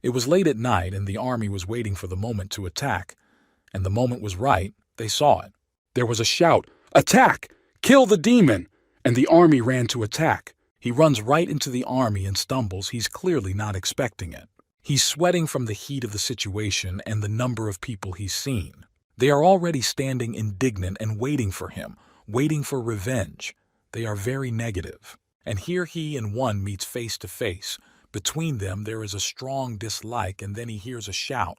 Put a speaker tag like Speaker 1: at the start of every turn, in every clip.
Speaker 1: It was late at night and the army was waiting for the moment to attack, and the moment was right. They saw it. There was a shout, "Attack! Kill the demon!" And the army ran to attack. He runs right into the army and stumbles. He's clearly not expecting it. He's sweating from the heat of the situation and the number of people he's seen. They are already standing indignant and waiting for him, waiting for revenge. They are very negative. And here he and one meets face to face. Between them there is a strong dislike, and then he hears a shout,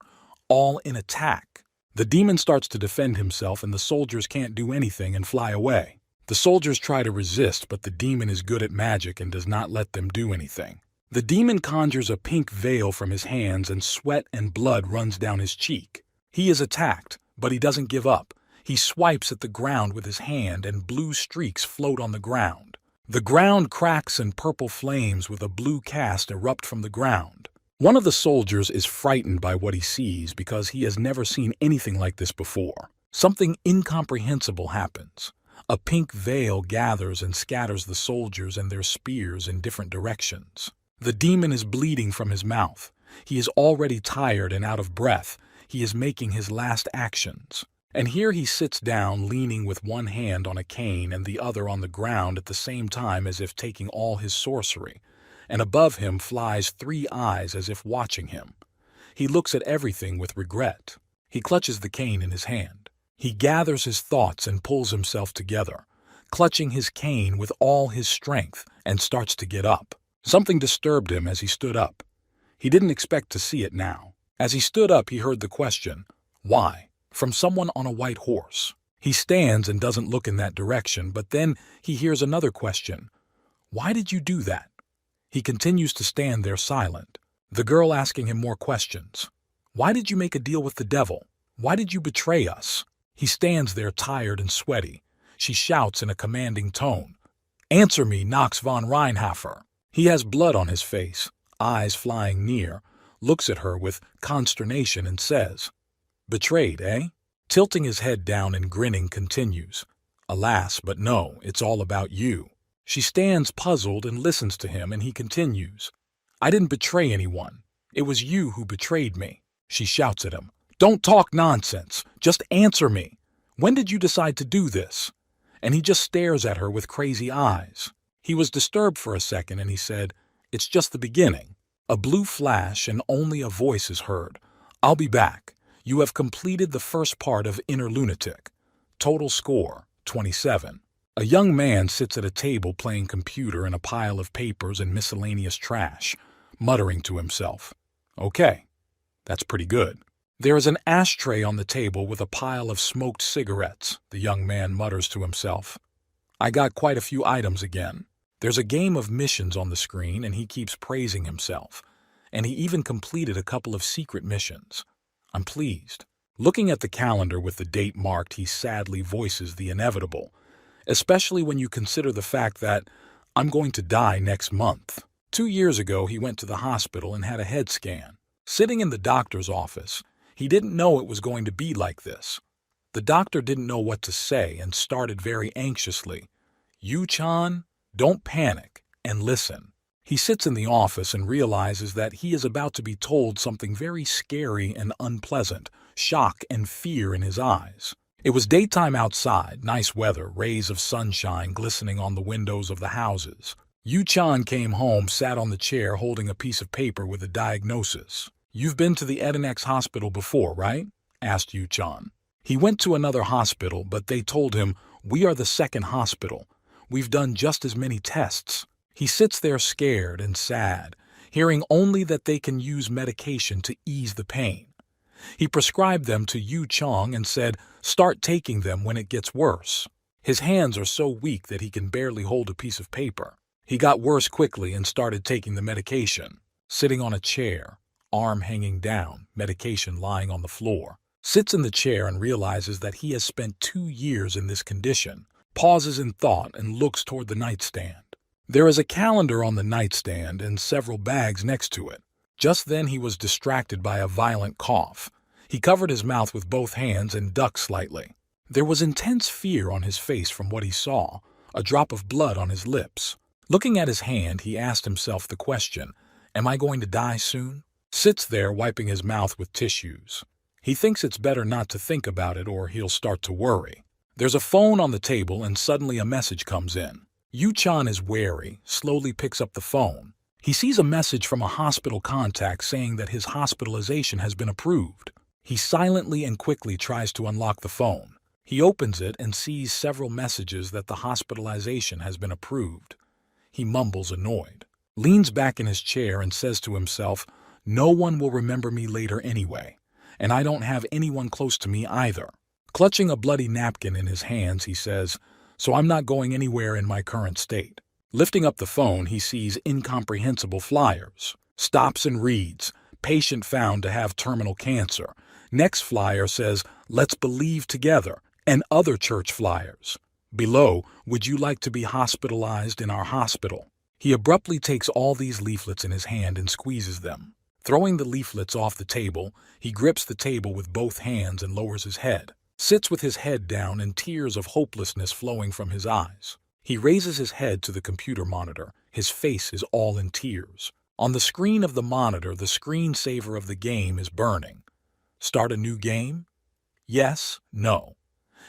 Speaker 1: all in attack. The demon starts to defend himself and the soldiers can't do anything and fly away. The soldiers try to resist, but the demon is good at magic and does not let them do anything. The demon conjures a pink veil from his hands and sweat and blood runs down his cheek. He is attacked, but he doesn't give up. He swipes at the ground with his hand and blue streaks float on the ground. The ground cracks and purple flames with a blue cast erupt from the ground. One of the soldiers is frightened by what he sees because he has never seen anything like this before. Something incomprehensible happens. A pink veil gathers and scatters the soldiers and their spears in different directions. The demon is bleeding from his mouth. He is already tired and out of breath. He is making his last actions. And here he sits down, leaning with one hand on a cane and the other on the ground at the same time, as if taking all his sorcery. And above him flies 3 eyes as if watching him. He looks at everything with regret. He clutches the cane in his hand. He gathers his thoughts and pulls himself together, clutching his cane with all his strength, and starts to get up. Something disturbed him as he stood up. He didn't expect to see it now. As he stood up, he heard the question, "Why?" from someone on a white horse. He stands and doesn't look in that direction, but then he hears another question, "Why did you do that?" He continues to stand there silent. The girl asking him more questions. "Why did you make a deal with the devil? Why did you betray us?" He stands there tired and sweaty. She shouts in a commanding tone, "Answer me, Knox von Reinhafer." He has blood on his face, eyes flying near, looks at her with consternation and says, "Betrayed, eh?" Tilting his head down and grinning continues, "Alas, but no, it's all about you." She stands puzzled and listens to him, and he continues, "I didn't betray anyone. It was you who betrayed me." She shouts at him, "Don't talk nonsense. Just answer me. When did you decide to do this?" And he just stares at her with crazy eyes. He was disturbed for a second and he said, "It's just the beginning." A blue flash and only a voice is heard. "I'll be back. You have completed the first part of Inner Lunatic. Total score, 27. A young man sits at a table playing computer in a pile of papers and miscellaneous trash, muttering to himself. Okay, that's pretty good. There is an ashtray on the table with a pile of smoked cigarettes, the young man mutters to himself. I got quite a few items again. There's a game of missions on the screen and he keeps praising himself. And he even completed a couple of secret missions. I'm pleased. Looking at the calendar with the date marked, he sadly voices the inevitable, especially when you consider the fact that I'm going to die next month. 2 years ago, he went to the hospital and had a head scan. Sitting in the doctor's office, he didn't know it was going to be like this. The doctor didn't know what to say and started very anxiously. Yu-chan, don't panic and listen. He sits in the office and realizes that he is about to be told something very scary and unpleasant, shock and fear in his eyes. It was daytime outside, nice weather, rays of sunshine glistening on the windows of the houses. Yu-chan came home, sat on the chair holding a piece of paper with a diagnosis. You've been to the Edinex hospital before, right? Asked Yu-chan. He went to another hospital, but they told him, we are the second hospital. We've done just as many tests. He sits there scared and sad, hearing only that they can use medication to ease the pain. He prescribed them to Yu-chan and said, start taking them when it gets worse. His hands are so weak that he can barely hold a piece of paper. He got worse quickly and started taking the medication. Sitting on a chair, arm hanging down, medication lying on the floor. Sits in the chair and realizes that he has spent 2 years in this condition. Pauses in thought and looks toward the nightstand. There is a calendar on the nightstand and several bags next to it. Just then he was distracted by a violent cough. He covered his mouth with both hands and ducked slightly. There was intense fear on his face from what he saw, a drop of blood on his lips. Looking at his hand, he asked himself the question, am I going to die soon? sits there wiping his mouth with tissues. He thinks it's better not to think about it or he'll start to worry. There's a phone on the table and suddenly a message comes in. Yu-chan is wary, slowly picks up the phone. He sees a message from a hospital contact saying that his hospitalization has been approved. He silently and quickly tries to unlock the phone. He opens it and sees several messages that the hospitalization has been approved. He mumbles, annoyed, leans back in his chair and says to himself, "No one will remember me later anyway, and I don't have anyone close to me either." Clutching a bloody napkin in his hands, he says, "So I'm not going anywhere in my current state." Lifting up the phone, he sees incomprehensible flyers. Stops and reads, "Patient found to have terminal cancer." Next flyer says, "Let's believe together," and other church flyers. Below, "Would you like to be hospitalized in our hospital?" He abruptly takes all these leaflets in his hand and squeezes them. Throwing the leaflets off the table, he grips the table with both hands and lowers his head. Sits with his head down and tears of hopelessness flowing from his eyes. He raises his head to the computer monitor. His face is all in tears. On the screen of the monitor, the screensaver of the game is burning. Start a new game? Yes, no.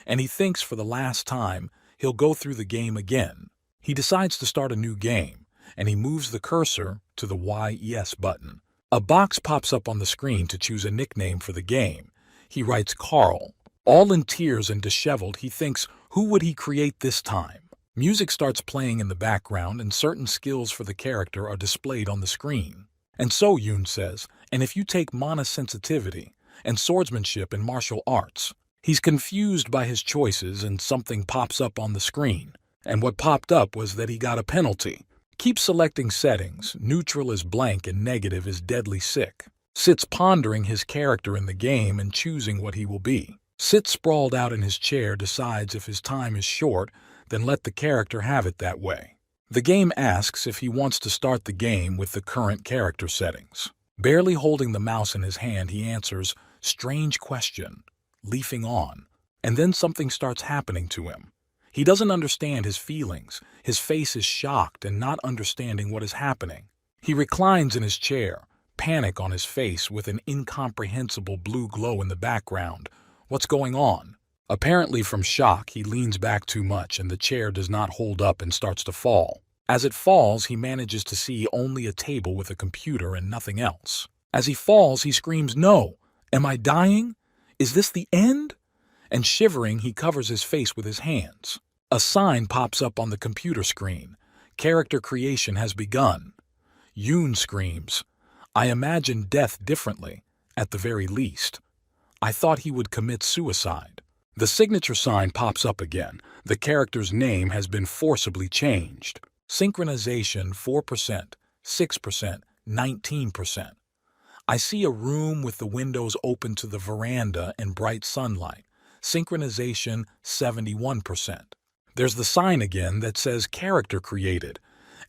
Speaker 1: And he thinks for the last time he'll go through the game again. He decides to start a new game, and he moves the cursor to the YES button. A box pops up on the screen to choose a nickname for the game. He writes Carl. All in tears and disheveled, he thinks, who would he create this time? Music starts playing in the background and certain skills for the character are displayed on the screen. And so, Yoon says, and if you take mana sensitivity and swordsmanship and martial arts, he's confused by his choices and something pops up on the screen. And what popped up was that he got a penalty. Keep selecting settings. Neutral is blank and negative is deadly sick. Sits pondering his character in the game and choosing what he will be. Sits sprawled out in his chair, decides if his time is short, then let the character have it that way. The game asks if he wants to start the game with the current character settings. Barely holding the mouse in his hand, he answers, "Strange question," leafing on. And then something starts happening to him. He doesn't understand his feelings. His face is shocked and not understanding what is happening. He reclines in his chair, panic on his face with an incomprehensible blue glow in the background. What's going on? Apparently from shock, he leans back too much and the chair does not hold up and starts to fall. As it falls, he manages to see only a table with a computer and nothing else. As he falls, he screams, "No! Am I dying? Is this the end?" And shivering, he covers his face with his hands. A sign pops up on the computer screen. Character creation has begun. Yoon screams, "I imagined death differently, at the very least. I thought he would commit suicide." The signature sign pops up again. The character's name has been forcibly changed. Synchronization 4%, 6%, 19%. I see a room with the windows open to the veranda and bright sunlight. Synchronization 71%. There's the sign again that says character created,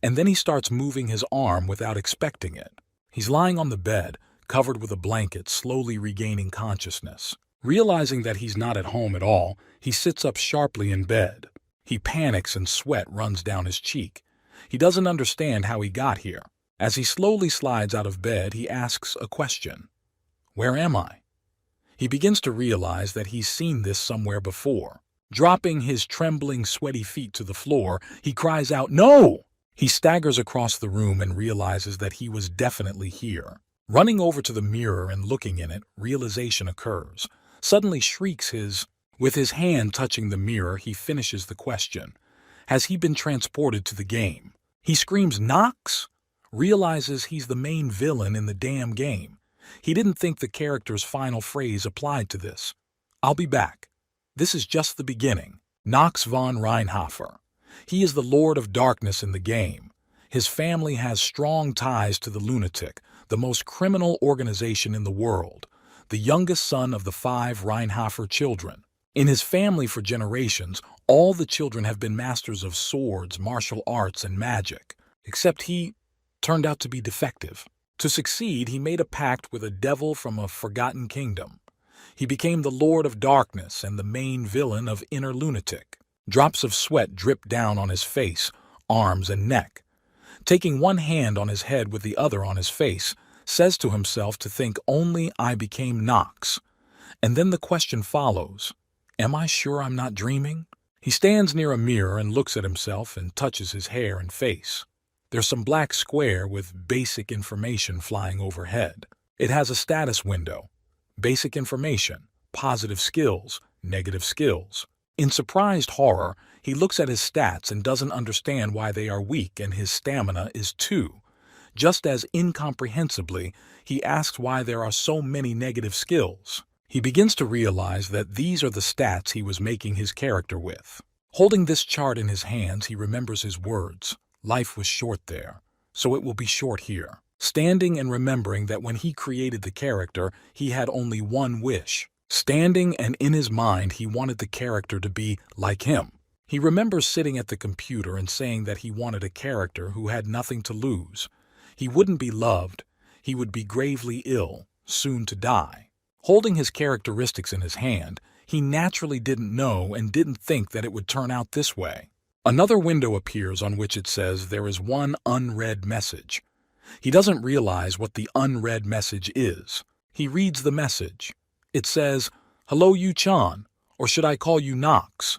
Speaker 1: and then he starts moving his arm without expecting it. He's lying on the bed, covered with a blanket, slowly regaining consciousness. Realizing that he's not at home at all, he sits up sharply in bed. He panics and sweat runs down his cheek. He doesn't understand how he got here. As he slowly slides out of bed, he asks a question. Where am I? He begins to realize that he's seen this somewhere before. Dropping his trembling, sweaty feet to the floor, he cries out, "No!" He staggers across the room and realizes that he was definitely here. Running over to the mirror and looking in it, realization occurs. Suddenly shrieks with his hand touching the mirror, he finishes the question. Has he been transported to the game? He screams, "Nox!" Realizes he's the main villain in the damn game. He didn't think the character's final phrase applied to this. "I'll be back. This is just the beginning." Nox von Reinhofer. He is the Lord of Darkness in the game. His family has strong ties to the Lunatic, the most criminal organization in the world, the youngest son of the 5 Reinhofer children. In his family for generations, all the children have been masters of swords, martial arts, and magic, except he turned out to be defective. To succeed, he made a pact with a devil from a forgotten kingdom. He became the Lord of Darkness and the main villain of Inner Lunatic. Drops of sweat drip down on his face, arms, and neck. Taking one hand on his head with the other on his face, says to himself to think only I became Knox. And then the question follows, am I sure I'm not dreaming? He stands near a mirror and looks at himself and touches his hair and face. There's some black square with basic information flying overhead. It has a status window. Basic information, positive skills, negative skills. In surprised horror, he looks at his stats and doesn't understand why they are weak and his stamina is 2. Just as incomprehensibly, he asks why there are so many negative skills. He begins to realize that these are the stats he was making his character with. Holding this chart in his hands, he remembers his words. Life was short there, so it will be short here. Standing and remembering that when he created the character, he had only one wish. Standing and in his mind, he wanted the character to be like him. He remembers sitting at the computer and saying that he wanted a character who had nothing to lose. He wouldn't be loved. He would be gravely ill, soon to die. Holding his characteristics in his hand, he naturally didn't know and didn't think that it would turn out this way. Another window appears on which it says there is one unread message. He doesn't realize what the unread message is. He reads the message. It says, "Hello, Yu-chan," or should I call you Knox?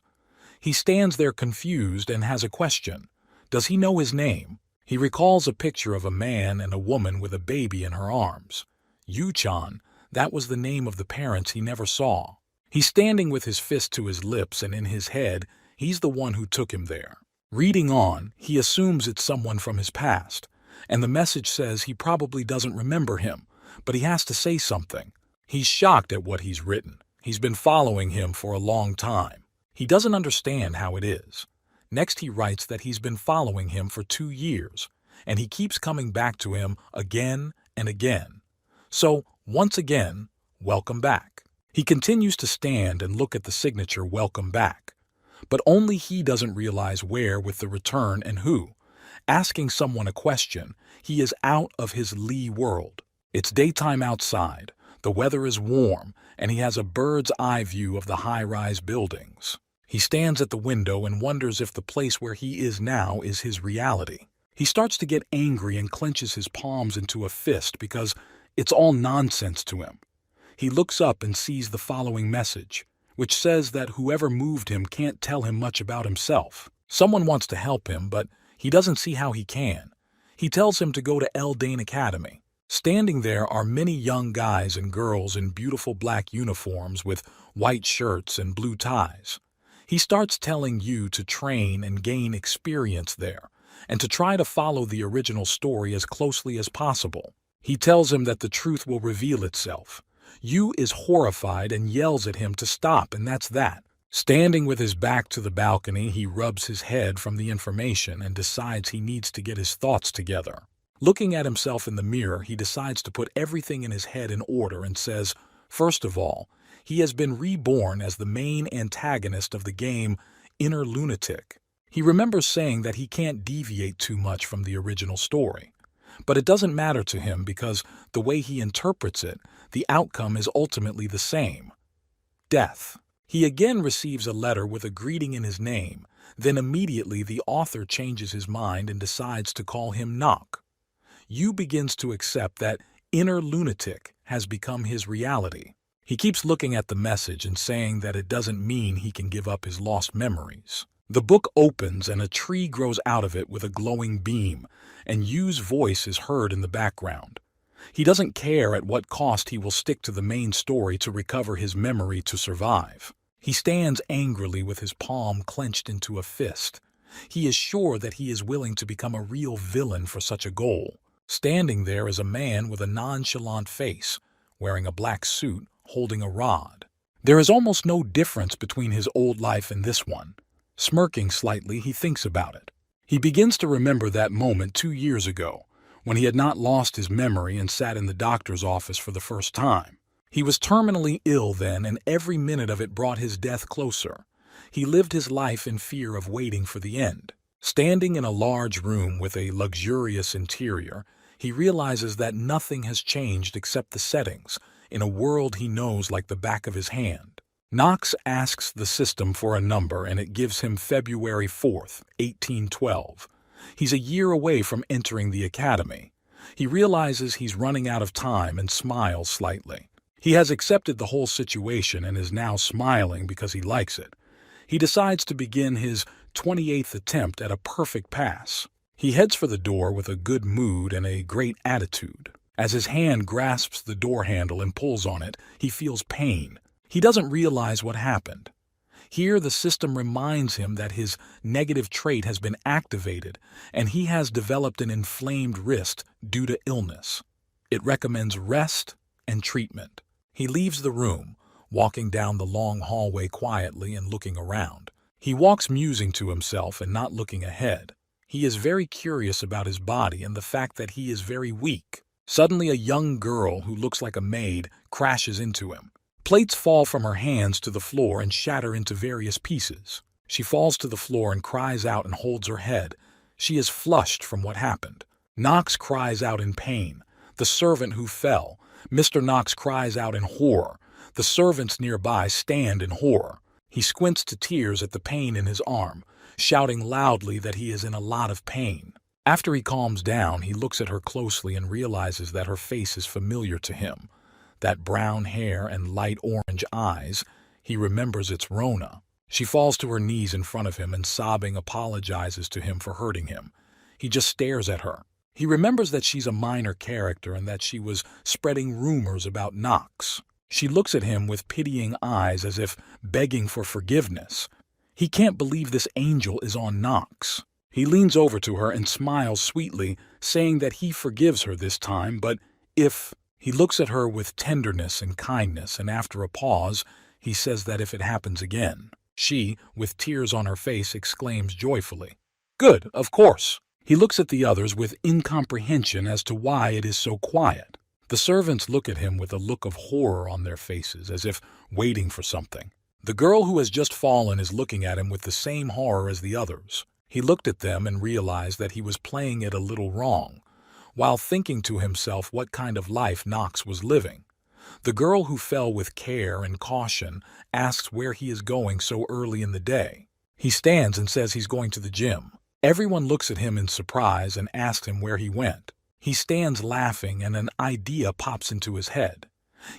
Speaker 1: He stands there confused and has a question. Does he know his name? He recalls a picture of a man and a woman with a baby in her arms. Yu-chan, that was the name of the parents he never saw. He's standing with his fist to his lips and in his head, he's the one who took him there. Reading on, he assumes it's someone from his past, and the message says he probably doesn't remember him, but he has to say something. He's shocked at what he's written. He's been following him for a long time. He doesn't understand how it is. Next he writes that he's been following him for 2 years, and he keeps coming back to him again and again. So, once again, welcome back. He continues to stand and look at the signature welcome back. But only he doesn't realize where with the return and who. Asking someone a question, he is out of his Lee world. It's daytime outside, the weather is warm, and he has a bird's eye view of the high-rise buildings. He stands at the window and wonders if the place where he is now is his reality. He starts to get angry and clenches his palms into a fist because it's all nonsense to him. He looks up and sees the following message, which says that whoever moved him can't tell him much about himself. Someone wants to help him, but he doesn't see how he can. He tells him to go to Eldane Academy. Standing there are many young guys and girls in beautiful black uniforms with white shirts and blue ties. He starts telling Yu to train and gain experience there, and to try to follow the original story as closely as possible. He tells him that the truth will reveal itself. Yu is horrified and yells at him to stop, and that's that. Standing with his back to the balcony, he rubs his head from the information and decides he needs to get his thoughts together. Looking at himself in the mirror, he decides to put everything in his head in order and says, first of all, he has been reborn as the main antagonist of the game, Inner Lunatic. He remembers saying that he can't deviate too much from the original story. But it doesn't matter to him because the way he interprets it, the outcome is ultimately the same. Death. He again receives a letter with a greeting in his name, then immediately the author changes his mind and decides to call him Knock. Yu begins to accept that Inner Lunatic has become his reality. He keeps looking at the message and saying that it doesn't mean he can give up his lost memories. The book opens and a tree grows out of it with a glowing beam, and Yu's voice is heard in the background. He doesn't care at what cost he will stick to the main story to recover his memory to survive. He stands angrily with his palm clenched into a fist. He is sure that he is willing to become a real villain for such a goal. Standing there is a man with a nonchalant face, wearing a black suit, holding a rod. There is almost no difference between his old life and this one. Smirking slightly, he thinks about it. He begins to remember that moment 2 years ago, when he had not lost his memory and sat in the doctor's office for the first time. He was terminally ill then, and every minute of it brought his death closer. He lived his life in fear of waiting for the end. Standing in a large room with a luxurious interior, he realizes that nothing has changed except the settings, in a world he knows like the back of his hand. Knox asks the system for a number and it gives him February 4th, 1812. He's a year away from entering the academy. He realizes he's running out of time and smiles slightly. He has accepted the whole situation and is now smiling because he likes it. He decides to begin his 28th attempt at a perfect pass. He heads for the door with a good mood and a great attitude. As his hand grasps the door handle and pulls on it, he feels pain. He doesn't realize what happened. Here, the system reminds him that his negative trait has been activated and he has developed an inflamed wrist due to illness. It recommends rest and treatment. He leaves the room, walking down the long hallway quietly and looking around. He walks musing to himself and not looking ahead. He is very curious about his body and the fact that he is very weak. Suddenly, a young girl who looks like a maid crashes into him. Plates fall from her hands to the floor and shatter into various pieces. She falls to the floor and cries out and holds her head. She is flushed from what happened. Knox cries out in pain. The servant who fell. Mr. Knox cries out in horror. The servants nearby stand in horror. He squints to tears at the pain in his arm, shouting loudly that he is in a lot of pain. After he calms down, he looks at her closely and realizes that her face is familiar to him. That brown hair and light orange eyes, he remembers it's Rona. She falls to her knees in front of him and sobbing apologizes to him for hurting him. He just stares at her. He remembers that she's a minor character and that she was spreading rumors about Knox. She looks at him with pitying eyes as if begging for forgiveness. He can't believe this angel is on Knox. He leans over to her and smiles sweetly, saying that he forgives her this time, but if... He looks at her with tenderness and kindness, and after a pause, he says that if it happens again. She, with tears on her face, exclaims joyfully, "Good, of course." He looks at the others with incomprehension as to why it is so quiet. The servants look at him with a look of horror on their faces, as if waiting for something. The girl who has just fallen is looking at him with the same horror as the others. He looked at them and realized that he was playing it a little wrong, while thinking to himself what kind of life Knox was living. The girl who fell with care and caution asks where he is going so early in the day. He stands and says he's going to the gym. Everyone looks at him in surprise and asks him where he went. He stands laughing and an idea pops into his head.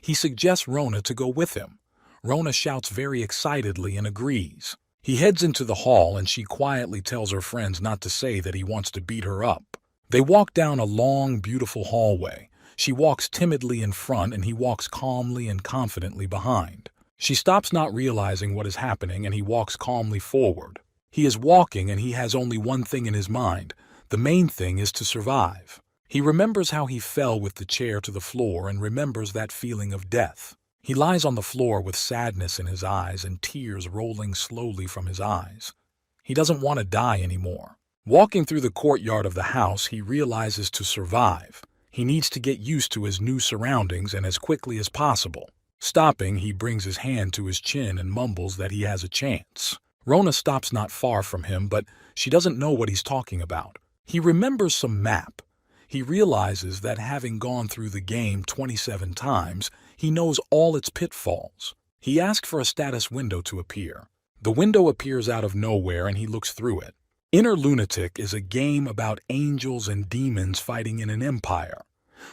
Speaker 1: He suggests Rona to go with him. Rona shouts very excitedly and agrees. He heads into the hall and she quietly tells her friends not to say that he wants to beat her up. They walk down a long, beautiful hallway. She walks timidly in front and he walks calmly and confidently behind. She stops not realizing what is happening and he walks calmly forward. He is walking and he has only one thing in his mind. The main thing is to survive. He remembers how he fell with the chair to the floor and remembers that feeling of death. He lies on the floor with sadness in his eyes and tears rolling slowly from his eyes. He doesn't want to die anymore. Walking through the courtyard of the house, he realizes to survive, he needs to get used to his new surroundings and as quickly as possible. Stopping, he brings his hand to his chin and mumbles that he has a chance. Rona stops not far from him, but she doesn't know what he's talking about. He remembers some map. He realizes that having gone through the game 27 times, he knows all its pitfalls. He asks for a status window to appear. The window appears out of nowhere and he looks through it. Inner Lunatic is a game about angels and demons fighting in an empire,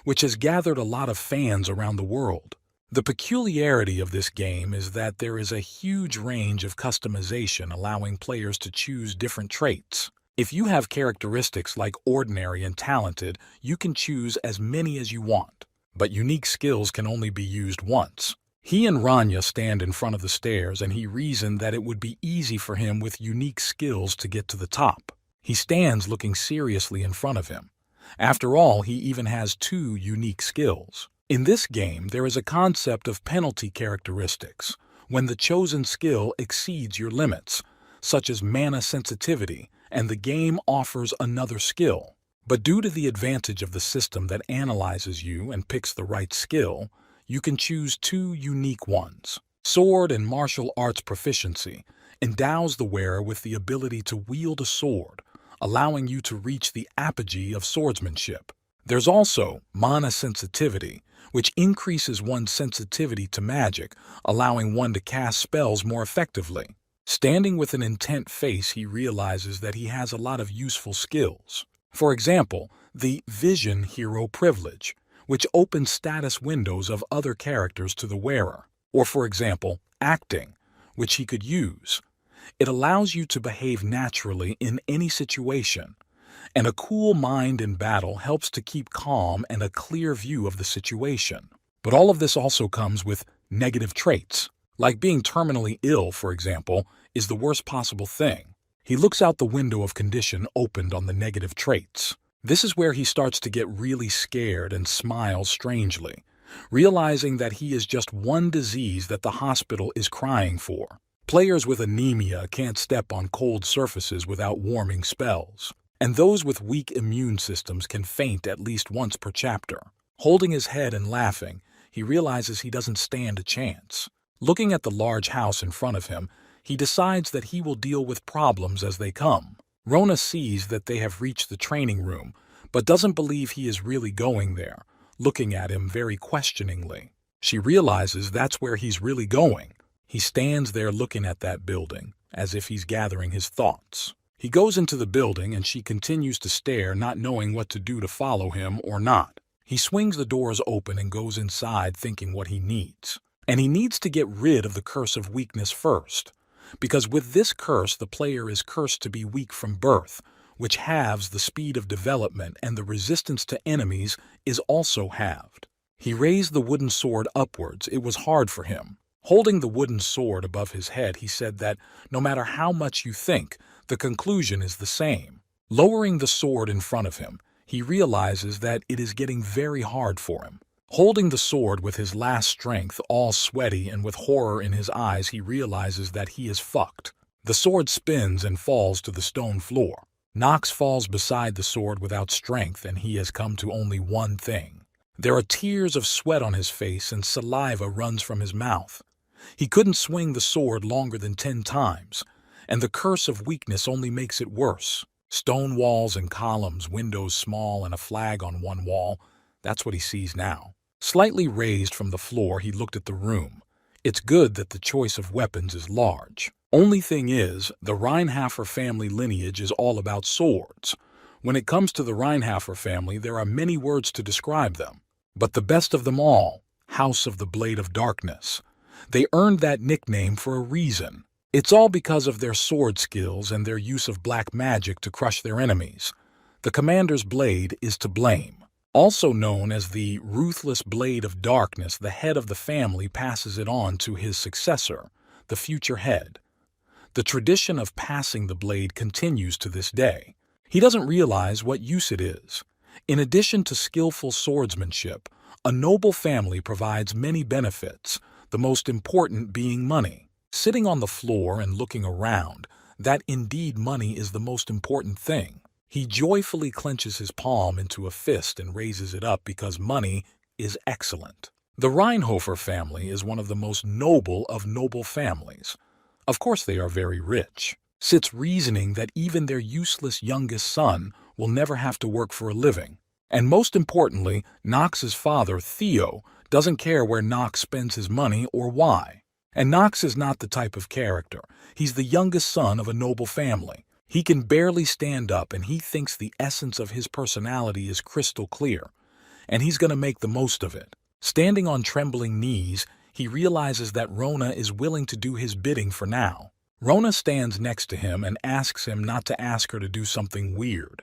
Speaker 1: which has gathered a lot of fans around the world. The peculiarity of this game is that there is a huge range of customization allowing players to choose different traits. If you have characteristics like ordinary and talented, you can choose as many as you want, but unique skills can only be used once. He and Rania stand in front of the stairs and he reasoned that it would be easy for him with unique skills to get to the top. He stands looking seriously in front of him. After all, he even has 2 unique skills. In this game, there is a concept of penalty characteristics, when the chosen skill exceeds your limits, such as mana sensitivity, and the game offers another skill. But due to the advantage of the system that analyzes you and picks the right skill, you can choose 2 unique ones. Sword and martial arts proficiency endows the wearer with the ability to wield a sword, allowing you to reach the apogee of swordsmanship. There's also mana sensitivity, which increases one's sensitivity to magic, allowing one to cast spells more effectively. Standing with an intent face, he realizes that he has a lot of useful skills. For example, the Vision Hero privilege, which opens status windows of other characters to the wearer. Or for example, acting, which he could use. It allows you to behave naturally in any situation, and a cool mind in battle helps to keep calm and a clear view of the situation. But all of this also comes with negative traits. Like being terminally ill, for example, is the worst possible thing. He looks out the window of condition opened on the negative traits. This is where he starts to get really scared and smiles strangely, realizing that he is just one disease that the hospital is crying for. Players with anemia can't step on cold surfaces without warming spells, and those with weak immune systems can faint at least once per chapter. Holding his head and laughing, he realizes he doesn't stand a chance. Looking at the large house in front of him, he decides that he will deal with problems as they come. Rona sees that they have reached the training room, but doesn't believe he is really going there, looking at him very questioningly. She realizes that's where he's really going. He stands there looking at that building, as if he's gathering his thoughts. He goes into the building and she continues to stare, not knowing what to do to follow him or not. He swings the doors open and goes inside thinking what he needs. And he needs to get rid of the curse of weakness first, because with this curse the player is cursed to be weak from birth, which halves the speed of development, and the resistance to enemies is also halved. He raised the wooden sword upwards. It was hard for him. Holding the wooden sword above his head, he said that no matter how much you think, the conclusion is the same. Lowering the sword in front of him, he realizes that it is getting very hard for him. Holding the sword with his last strength, all sweaty and with horror in his eyes, he realizes that he is fucked. The sword spins and falls to the stone floor. Nox falls beside the sword without strength, and he has come to only one thing. There are tears of sweat on his face and saliva runs from his mouth. He couldn't swing the sword longer than 10 times, and the curse of weakness only makes it worse. Stone walls and columns, windows small, and a flag on one wall. That's what he sees now. Slightly raised from the floor, he looked at the room. It's good that the choice of weapons is large. Only thing is, the Reinhafer family lineage is all about swords. When it comes to the Reinhafer family, there are many words to describe them. But the best of them all, House of the Blade of Darkness. They earned that nickname for a reason. It's all because of their sword skills and their use of black magic to crush their enemies. The commander's blade is to blame. Also known as the Ruthless Blade of Darkness, the head of the family passes it on to his successor, the future head. The tradition of passing the blade continues to this day. He doesn't realize what use it is. In addition to skillful swordsmanship, a noble family provides many benefits, the most important being money. Sitting on the floor and looking around, that indeed money is the most important thing. He joyfully clenches his palm into a fist and raises it up because money is excellent. The Reinhofer family is one of the most noble of noble families. Of course they are very rich. Sits reasoning that even their useless youngest son will never have to work for a living. And most importantly, Nox's father, Theo, doesn't care where Nox spends his money or why. And Nox is not the type of character. He's the youngest son of a noble family. He can barely stand up, and he thinks the essence of his personality is crystal clear, and he's going to make the most of it. Standing on trembling knees, he realizes that Rona is willing to do his bidding for now. Rona stands next to him and asks him not to ask her to do something weird.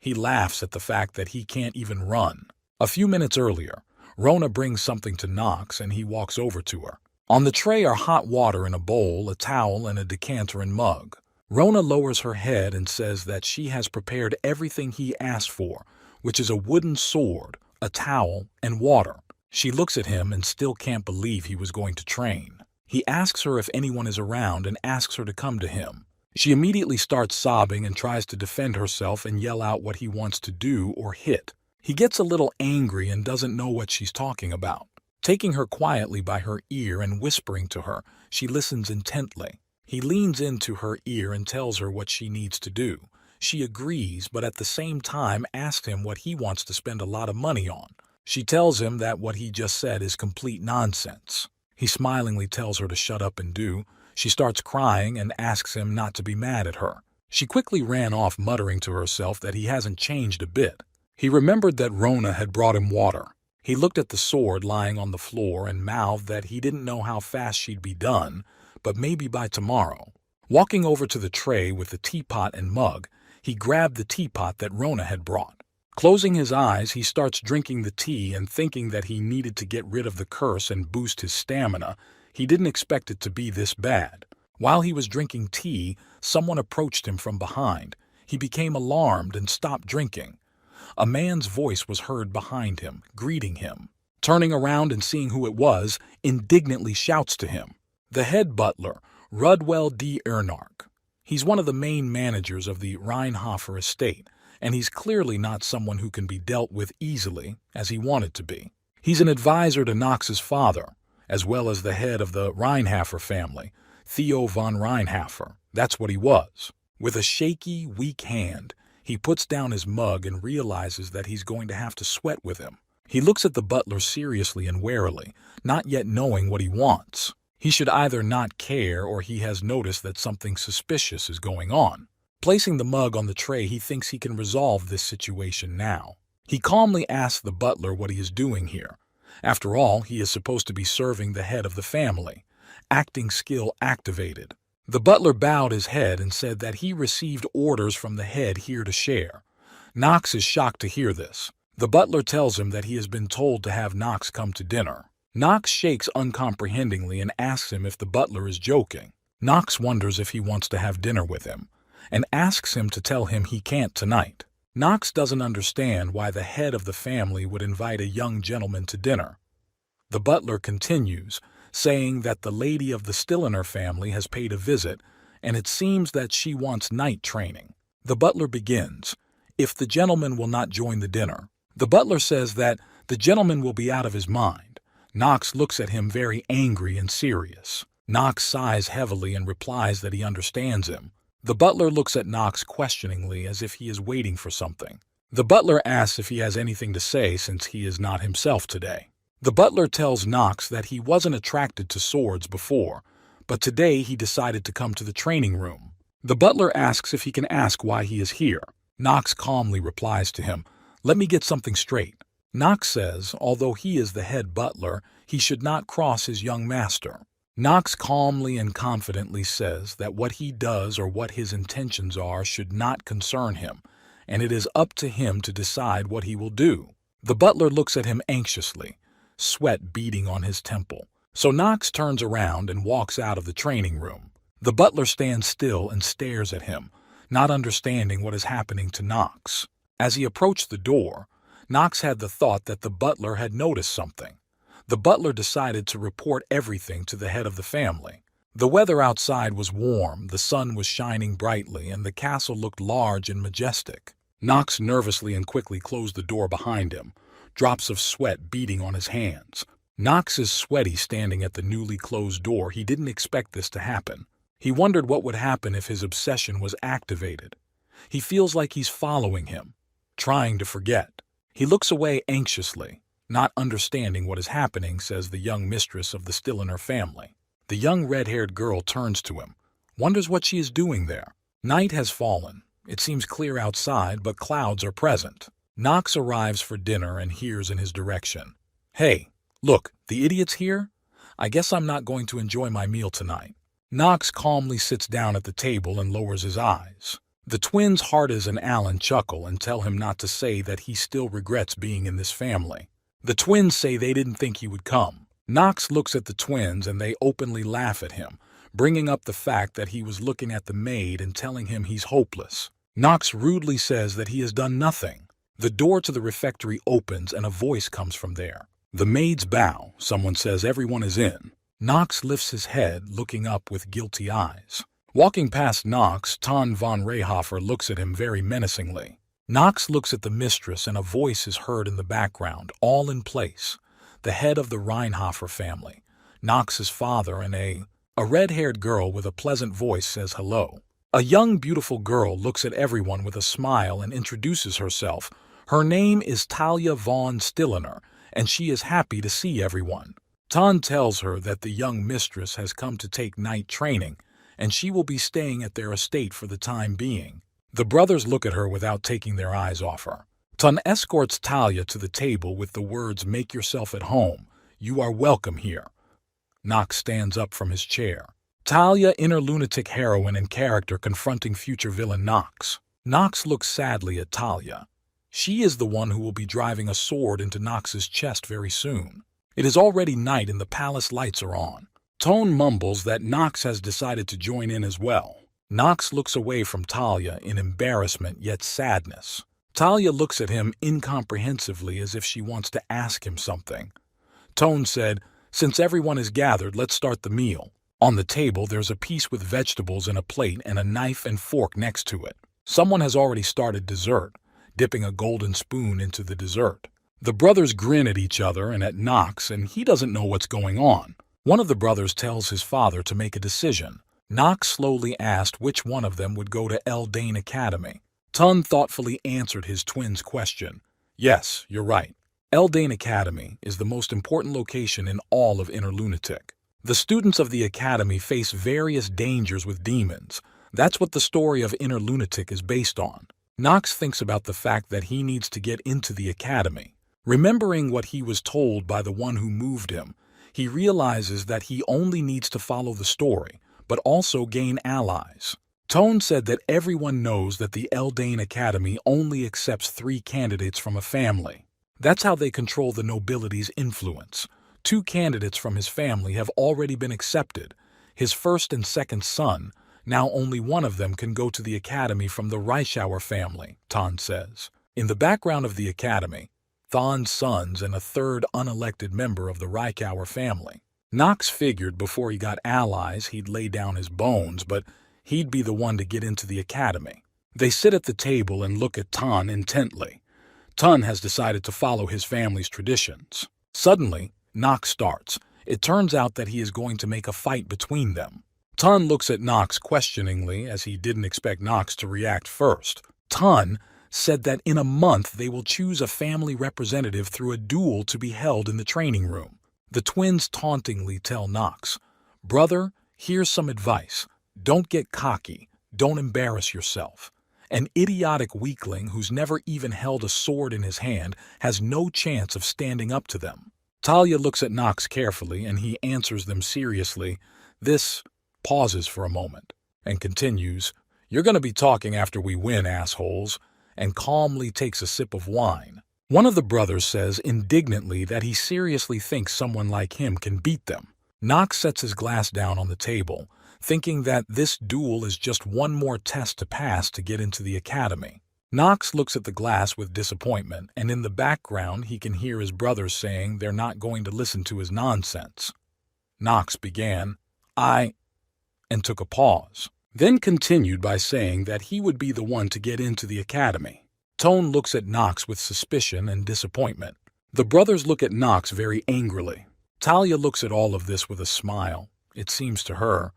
Speaker 1: He laughs at the fact that he can't even run. A few minutes earlier, Rona brings something to Nox, and he walks over to her. On the tray are hot water in a bowl, a towel, and a decanter and mug. Rona lowers her head and says that she has prepared everything he asked for, which is a wooden sword, a towel, and water. She looks at him and still can't believe he was going to train. He asks her if anyone is around and asks her to come to him. She immediately starts sobbing and tries to defend herself and yell out what he wants to do or hit. He gets a little angry and doesn't know what she's talking about. Taking her quietly by her ear and whispering to her, she listens intently. He leans into her ear and tells her what she needs to do. She agrees, but at the same time asks him what he wants to spend a lot of money on. She tells him that what he just said is complete nonsense. He smilingly tells her to shut up and do. She starts crying and asks him not to be mad at her. She quickly ran off, muttering to herself that he hasn't changed a bit. He remembered that Rona had brought him water. He looked at the sword lying on the floor and mouthed that he didn't know how fast she'd be done, but maybe by tomorrow. Walking over to the tray with the teapot and mug, he grabbed the teapot that Rona had brought. Closing his eyes, he starts drinking the tea and thinking that he needed to get rid of the curse and boost his stamina. He didn't expect it to be this bad. While he was drinking tea, someone approached him from behind. He became alarmed and stopped drinking. A man's voice was heard behind him, greeting him. Turning around and seeing who it was, indignantly shouts to him. The head butler, Rudwell D. Ernark. He's one of the main managers of the Rheinhofer estate, and he's clearly not someone who can be dealt with easily, as he wanted to be. He's an advisor to Knox's father, as well as the head of the Rheinhofer family, Theo von Rheinhofer. That's what he was. With a shaky, weak hand, he puts down his mug and realizes that he's going to have to sweat with him. He looks at the butler seriously and warily, not yet knowing what he wants. He should either not care or he has noticed that something suspicious is going on. Placing the mug on the tray, he thinks he can resolve this situation now. He calmly asks the butler what he is doing here. After all, he is supposed to be serving the head of the family. Acting skill activated. The butler bowed his head and said that he received orders from the head here to share. Knox is shocked to hear this. The butler tells him that he has been told to have Knox come to dinner. Knox shakes uncomprehendingly and asks him if the butler is joking. Knox wonders if he wants to have dinner with him, and asks him to tell him he can't tonight. Knox doesn't understand why the head of the family would invite a young gentleman to dinner. The butler continues, saying that the lady of the Stilliner family has paid a visit, and it seems that she wants night training. The butler begins, if the gentleman will not join the dinner. The butler says that the gentleman will be out of his mind. Knox looks at him very angry and serious. Knox sighs heavily and replies that he understands him. The butler looks at Knox questioningly as if he is waiting for something. The butler asks if he has anything to say since he is not himself today. The butler tells Knox that he wasn't attracted to swords before, but today he decided to come to the training room. The butler asks if he can ask why he is here. Knox calmly replies to him, "Let me get something straight." Knox says, although he is the head butler, he should not cross his young master. Knox calmly and confidently says that what he does or what his intentions are should not concern him, and it is up to him to decide what he will do. The butler looks at him anxiously, sweat beading on his temple. So Knox turns around and walks out of the training room. The butler stands still and stares at him, not understanding what is happening to Knox. As he approached the door, Knox had the thought that the butler had noticed something. The butler decided to report everything to the head of the family. The weather outside was warm, the sun was shining brightly, and the castle looked large and majestic. Knox nervously and quickly closed the door behind him, drops of sweat beading on his hands. Knox is sweaty standing at the newly closed door. He didn't expect this to happen. He wondered what would happen if his obsession was activated. He feels like he's following him, trying to forget. He looks away anxiously, not understanding what is happening, says the young mistress of the Stilliner family. The young red-haired girl turns to him, wonders what she is doing there. Night has fallen. It seems clear outside, but clouds are present. Knox arrives for dinner and hears in his direction, "Hey, look, the idiot's here? I guess I'm not going to enjoy my meal tonight." Knox calmly sits down at the table and lowers his eyes. The twins Hardis and Alan chuckle and tell him not to say that he still regrets being in this family. The twins say they didn't think he would come. Knox looks at the twins and they openly laugh at him, bringing up the fact that he was looking at the maid and telling him he's hopeless. Knox rudely says that he has done nothing. The door to the refectory opens and a voice comes from there. The maids bow. Someone says everyone is in. Knox lifts his head, looking up with guilty eyes. Walking past Knox, Ton von Rehhofer looks at him very menacingly. Knox looks at the mistress and a voice is heard in the background, all in place. The head of the Rheinhofer family, Knox's father, and a red-haired girl with a pleasant voice says hello. A young, beautiful girl looks at everyone with a smile and introduces herself. Her name is Talia von Stilliner, and she is happy to see everyone. Ton tells her that the young mistress has come to take night training, and she will be staying at their estate for the time being. The brothers look at her without taking their eyes off her. Ton escorts Talia to the table with the words, "Make yourself at home. You are welcome here." Nox stands up from his chair. Talia, inner lunatic heroine and character confronting future villain Nox. Nox looks sadly at Talia. She is the one who will be driving a sword into Nox's chest very soon. It is already night and the palace lights are on. Tone mumbles that Nox has decided to join in as well. Nox looks away from Talia in embarrassment yet sadness. Talia looks at him incomprehensively as if she wants to ask him something. Tone said, "Since everyone is gathered, let's start the meal." On the table, there's a piece with vegetables in a plate and a knife and fork next to it. Someone has already started dessert, dipping a golden spoon into the dessert. The brothers grin at each other and at Nox, and he doesn't know what's going on. One of the brothers tells his father to make a decision. Nox slowly asked which one of them would go to Eldane Academy. Ton thoughtfully answered his twin's question. "Yes, you're right. Eldane Academy is the most important location in all of Inner Lunatic. The students of the academy face various dangers with demons. That's what the story of Inner Lunatic is based on." Nox thinks about the fact that he needs to get into the academy. Remembering what he was told by the one who moved him, he realizes that he only needs to follow the story, but also gain allies. Tone said that everyone knows that the Eldane Academy only accepts 3 candidates from a family. That's how they control the nobility's influence. 2 candidates from his family have already been accepted, his first and second son. Now only one of them can go to the academy from the Reichauer family, Ton says. In the background of the academy, Thon's sons and a third unelected member of the Reichauer family. Nox figured before he got allies he'd lay down his bones, but he'd be the one to get into the academy. They sit at the table and look at Ton intently. Ton has decided to follow his family's traditions. Suddenly, Nox starts. It turns out that he is going to make a fight between them. Ton looks at Nox questioningly as he didn't expect Nox to react first. Ton said that in a month they will choose a family representative through a duel to be held in the training room. The twins tauntingly tell Nox, "Brother, here's some advice. Don't get cocky. Don't embarrass yourself. An idiotic weakling who's never even held a sword in his hand has no chance of standing up to them." Talia looks at Nox carefully and he answers them seriously. This pauses for a moment and continues, "You're going to be talking after we win, assholes," and calmly takes a sip of wine. One of the brothers says indignantly that he seriously thinks someone like him can beat them. Nox sets his glass down on the table, thinking that this duel is just one more test to pass to get into the academy. Nox looks at the glass with disappointment, and in the background he can hear his brothers saying they're not going to listen to his nonsense. Nox began, and took a pause, then continued by saying that he would be the one to get into the academy. Tone looks at Nox with suspicion and disappointment. The brothers look at Nox very angrily. Talia looks at all of this with a smile, it seems to her,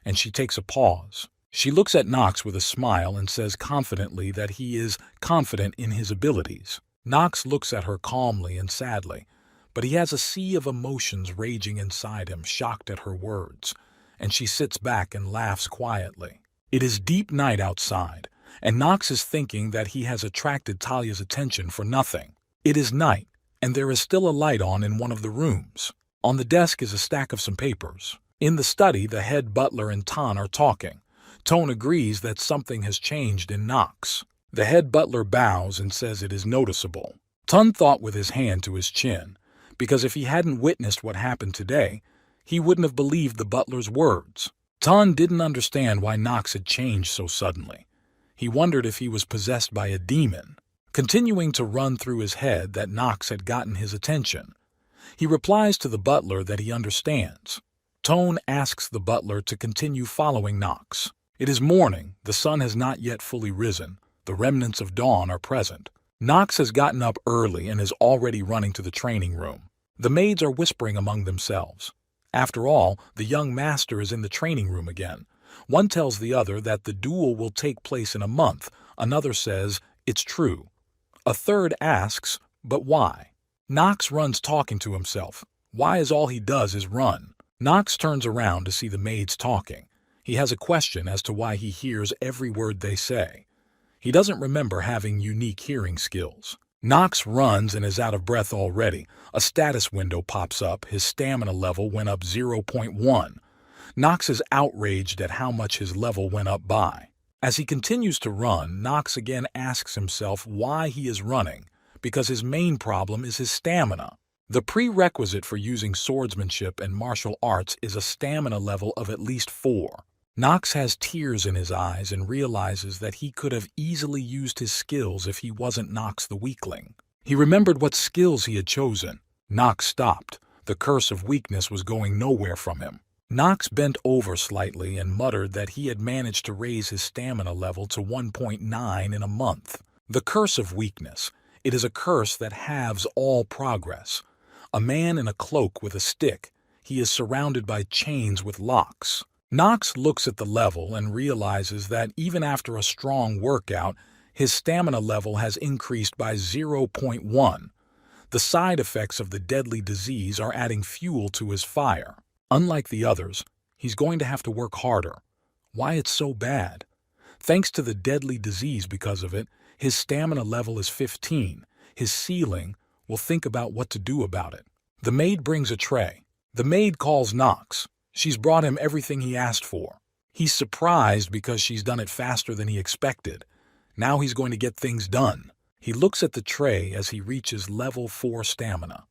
Speaker 1: and she takes a pause. She looks at Nox with a smile and says confidently that he is confident in his abilities. Nox looks at her calmly and sadly, but he has a sea of emotions raging inside him, shocked at her words, and she sits back and laughs quietly. It is deep night outside, and Nox is thinking that he has attracted Talia's attention for nothing. It is night, and there is still a light on in one of the rooms. On the desk is a stack of some papers. In the study, the head butler and Ton are talking. Tone agrees that something has changed in Nox. The head butler bows and says it is noticeable. Ton thought with his hand to his chin, because if he hadn't witnessed what happened today, he wouldn't have believed the butler's words. Ton didn't understand why Nox had changed so suddenly. He wondered if he was possessed by a demon, continuing to run through his head that Nox had gotten his attention. He replies to the butler that he understands. Tone asks the butler to continue following Nox. It is morning, the sun has not yet fully risen, the remnants of dawn are present. Nox has gotten up early and is already running to the training room. The maids are whispering among themselves. After all, the young master is in the training room again. One tells the other that the duel will take place in a month. Another says, it's true. A third asks, but why? Nox runs talking to himself. Why is all he does is run? Nox turns around to see the maids talking. He has a question as to why he hears every word they say. He doesn't remember having unique hearing skills. Nox runs and is out of breath already. A status window pops up. His stamina level went up 0.1. Nox is outraged at how much his level went up by. As he continues to run, Nox again asks himself why he is running, because his main problem is his stamina. The prerequisite for using swordsmanship and martial arts is a stamina level of at least 4. Nox has tears in his eyes and realizes that he could have easily used his skills if he wasn't Nox the weakling. He remembered what skills he had chosen. Nox stopped. The curse of weakness was going nowhere from him. Nox bent over slightly and muttered that he had managed to raise his stamina level to 1.9 in a month. The curse of weakness. It is a curse that halves all progress. A man in a cloak with a stick. He is surrounded by chains with locks. Nox looks at the level and realizes that even after a strong workout, his stamina level has increased by 0.1. The side effects of the deadly disease are adding fuel to his fire. Unlike the others, he's going to have to work harder. Why it's so bad? Thanks to the deadly disease because of it, his stamina level is 15. His ceiling will think about what to do about it. The maid brings a tray. The maid calls Nox. She's brought him everything he asked for. He's surprised because she's done it faster than he expected. Now he's going to get things done. He looks at the tray as he reaches level 4 stamina.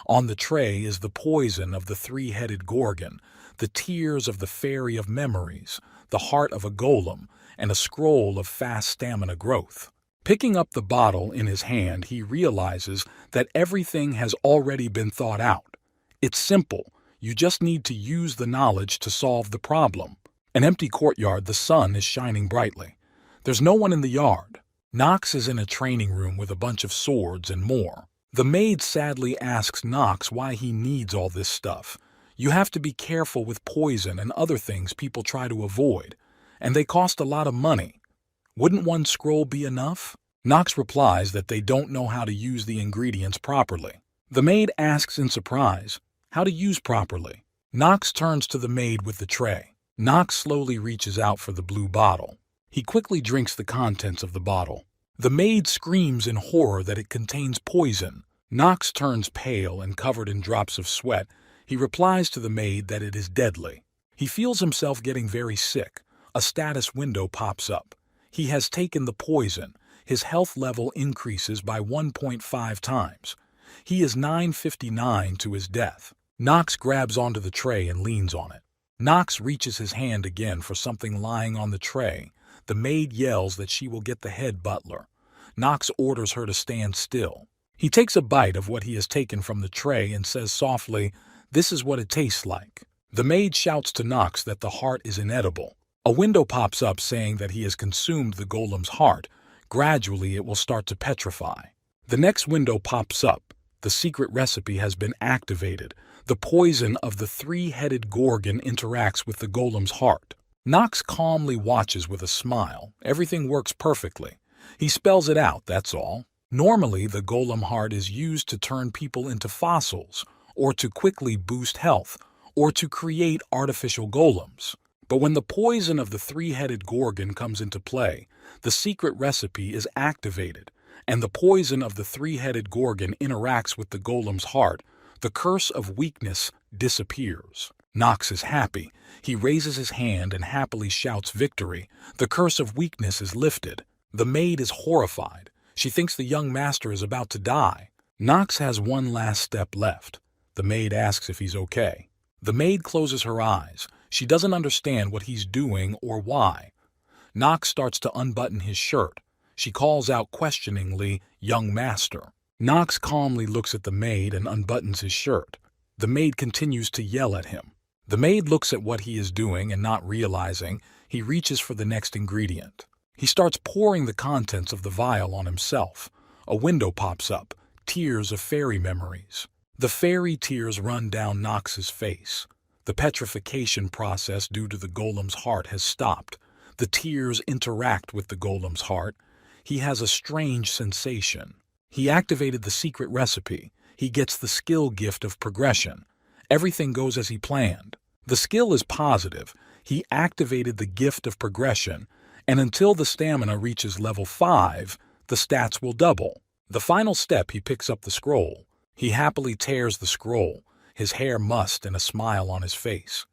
Speaker 1: On the tray is the poison of the three-headed gorgon, the tears of the fairy of memories, the heart of a golem, and a scroll of fast stamina growth. Picking up the bottle in his hand, he realizes that everything has already been thought out. It's simple. You just need to use the knowledge to solve the problem. An empty courtyard, the sun is shining brightly. There's no one in the yard. Nox is in a training room with a bunch of swords and more. The maid sadly asks Nox why he needs all this stuff. You have to be careful with poison and other things people try to avoid, and they cost a lot of money. Wouldn't one scroll be enough? Nox replies that they don't know how to use the ingredients properly. The maid asks in surprise how to use properly. Nox turns to the maid with the tray. Nox slowly reaches out for the blue bottle. He quickly drinks the contents of the bottle. The maid screams in horror that it contains poison. Nox turns pale and covered in drops of sweat. He replies to the maid that it is deadly. He feels himself getting very sick. A status window pops up. He has taken the poison. His health level increases by 1.5 times. He is 959 to his death. Nox grabs onto the tray and leans on it. Nox reaches his hand again for something lying on the tray. The maid yells that she will get the head butler. Nox orders her to stand still. He takes a bite of what he has taken from the tray and says softly, "This is what it tastes like." The maid shouts to Nox that the heart is inedible. A window pops up saying that he has consumed the golem's heart. Gradually it will start to petrify. The next window pops up. The secret recipe has been activated. The poison of the three-headed gorgon interacts with the golem's heart. Nox calmly watches with a smile. Everything works perfectly. He spells it out, that's all. Normally, the golem heart is used to turn people into fossils, or to quickly boost health, or to create artificial golems. But when the poison of the three-headed gorgon comes into play, the secret recipe is activated, and the poison of the three-headed gorgon interacts with the golem's heart. The curse of weakness disappears. Nox is happy. He raises his hand and happily shouts victory. The curse of weakness is lifted. The maid is horrified. She thinks the young master is about to die. Nox has one last step left. The maid asks if he's okay. The maid closes her eyes. She doesn't understand what he's doing or why. Nox starts to unbutton his shirt. She calls out questioningly, "Young master." Nox calmly looks at the maid and unbuttons his shirt. The maid continues to yell at him. The maid looks at what he is doing and not realizing, he reaches for the next ingredient. He starts pouring the contents of the vial on himself. A window pops up, tears of fairy memories. The fairy tears run down Nox's face. The petrification process due to the golem's heart has stopped. The tears interact with the golem's heart. He has a strange sensation. He activated the secret recipe. He gets the skill gift of progression. Everything goes as he planned. The skill is positive. He activated the gift of progression, and until the stamina reaches level 5, the stats will double. The final step, he picks up the scroll. He happily tears the scroll, his hair mussed and a smile on his face.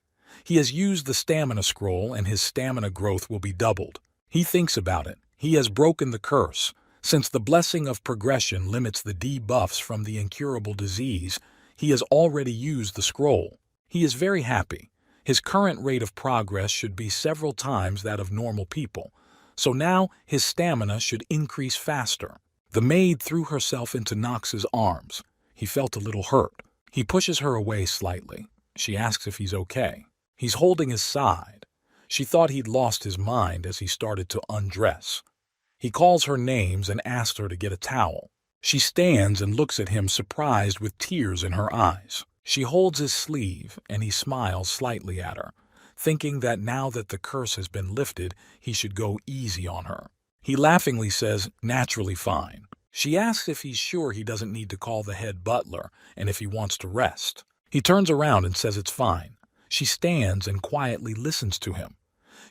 Speaker 1: He has used the stamina scroll and his stamina growth will be doubled. He thinks about it. He has broken the curse. Since the blessing of progression limits the debuffs from the incurable disease, he has already used the scroll. He is very happy. His current rate of progress should be several times that of normal people, so now his stamina should increase faster. The maid threw herself into Nox's arms. He felt a little hurt. He pushes her away slightly. She asks if he's okay. He's holding his side. She thought he'd lost his mind as he started to undress. He calls her names and asks her to get a towel. She stands and looks at him, surprised with tears in her eyes. She holds his sleeve and he smiles slightly at her, thinking that now that the curse has been lifted, he should go easy on her. He laughingly says, "Naturally fine." She asks if he's sure he doesn't need to call the head butler and if he wants to rest. He turns around and says it's fine. She stands and quietly listens to him.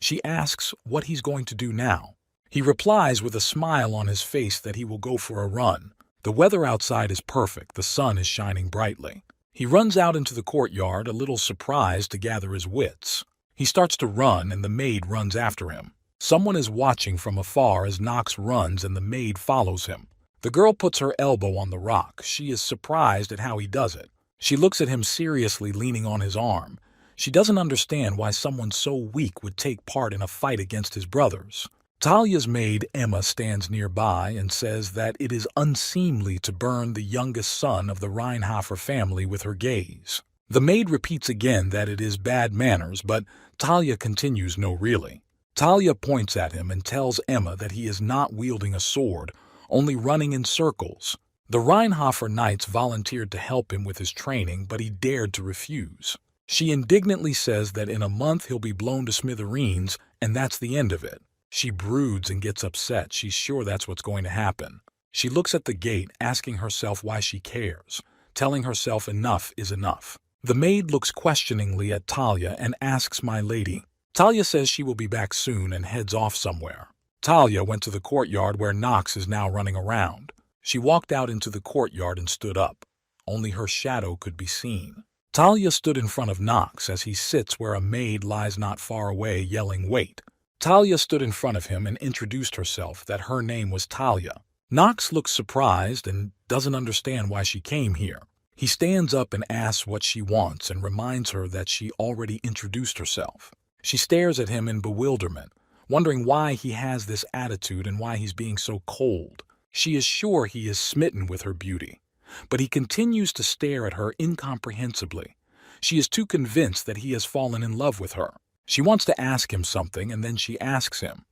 Speaker 1: She asks what he's going to do now. He replies with a smile on his face that he will go for a run. The weather outside is perfect. The sun is shining brightly. He runs out into the courtyard, a little surprised to gather his wits. He starts to run and the maid runs after him. Someone is watching from afar as Nox runs and the maid follows him. The girl puts her elbow on the rock. She is surprised at how he does it. She looks at him seriously, leaning on his arm. She doesn't understand why someone so weak would take part in a fight against his brothers. Talia's maid, Emma, stands nearby and says that it is unseemly to burn the youngest son of the Reinhofer family with her gaze. The maid repeats again that it is bad manners, but Talia continues, "No, really." Talia points at him and tells Emma that he is not wielding a sword, only running in circles. The Reinhofer knights volunteered to help him with his training, but he dared to refuse. She indignantly says that in a month he'll be blown to smithereens, and that's the end of it. She broods and gets upset. She's sure that's what's going to happen. She looks at the gate, asking herself why she cares, telling herself enough is enough. The maid looks questioningly at Talia and asks, "My lady." Talia says she will be back soon and heads off somewhere. Talia went to the courtyard where Nox is now running around. She walked out into the courtyard and stood up. Only her shadow could be seen. Talia stood in front of Nox as he sits where a maid lies not far away, yelling, "Wait." Talia stood in front of him and introduced herself, that her name was Talia. Nox looks surprised and doesn't understand why she came here. He stands up and asks what she wants and reminds her that she already introduced herself. She stares at him in bewilderment, wondering why he has this attitude and why he's being so cold. She is sure he is smitten with her beauty, but he continues to stare at her incomprehensibly. She is too convinced that he has fallen in love with her. She wants to ask him something, and then she asks him,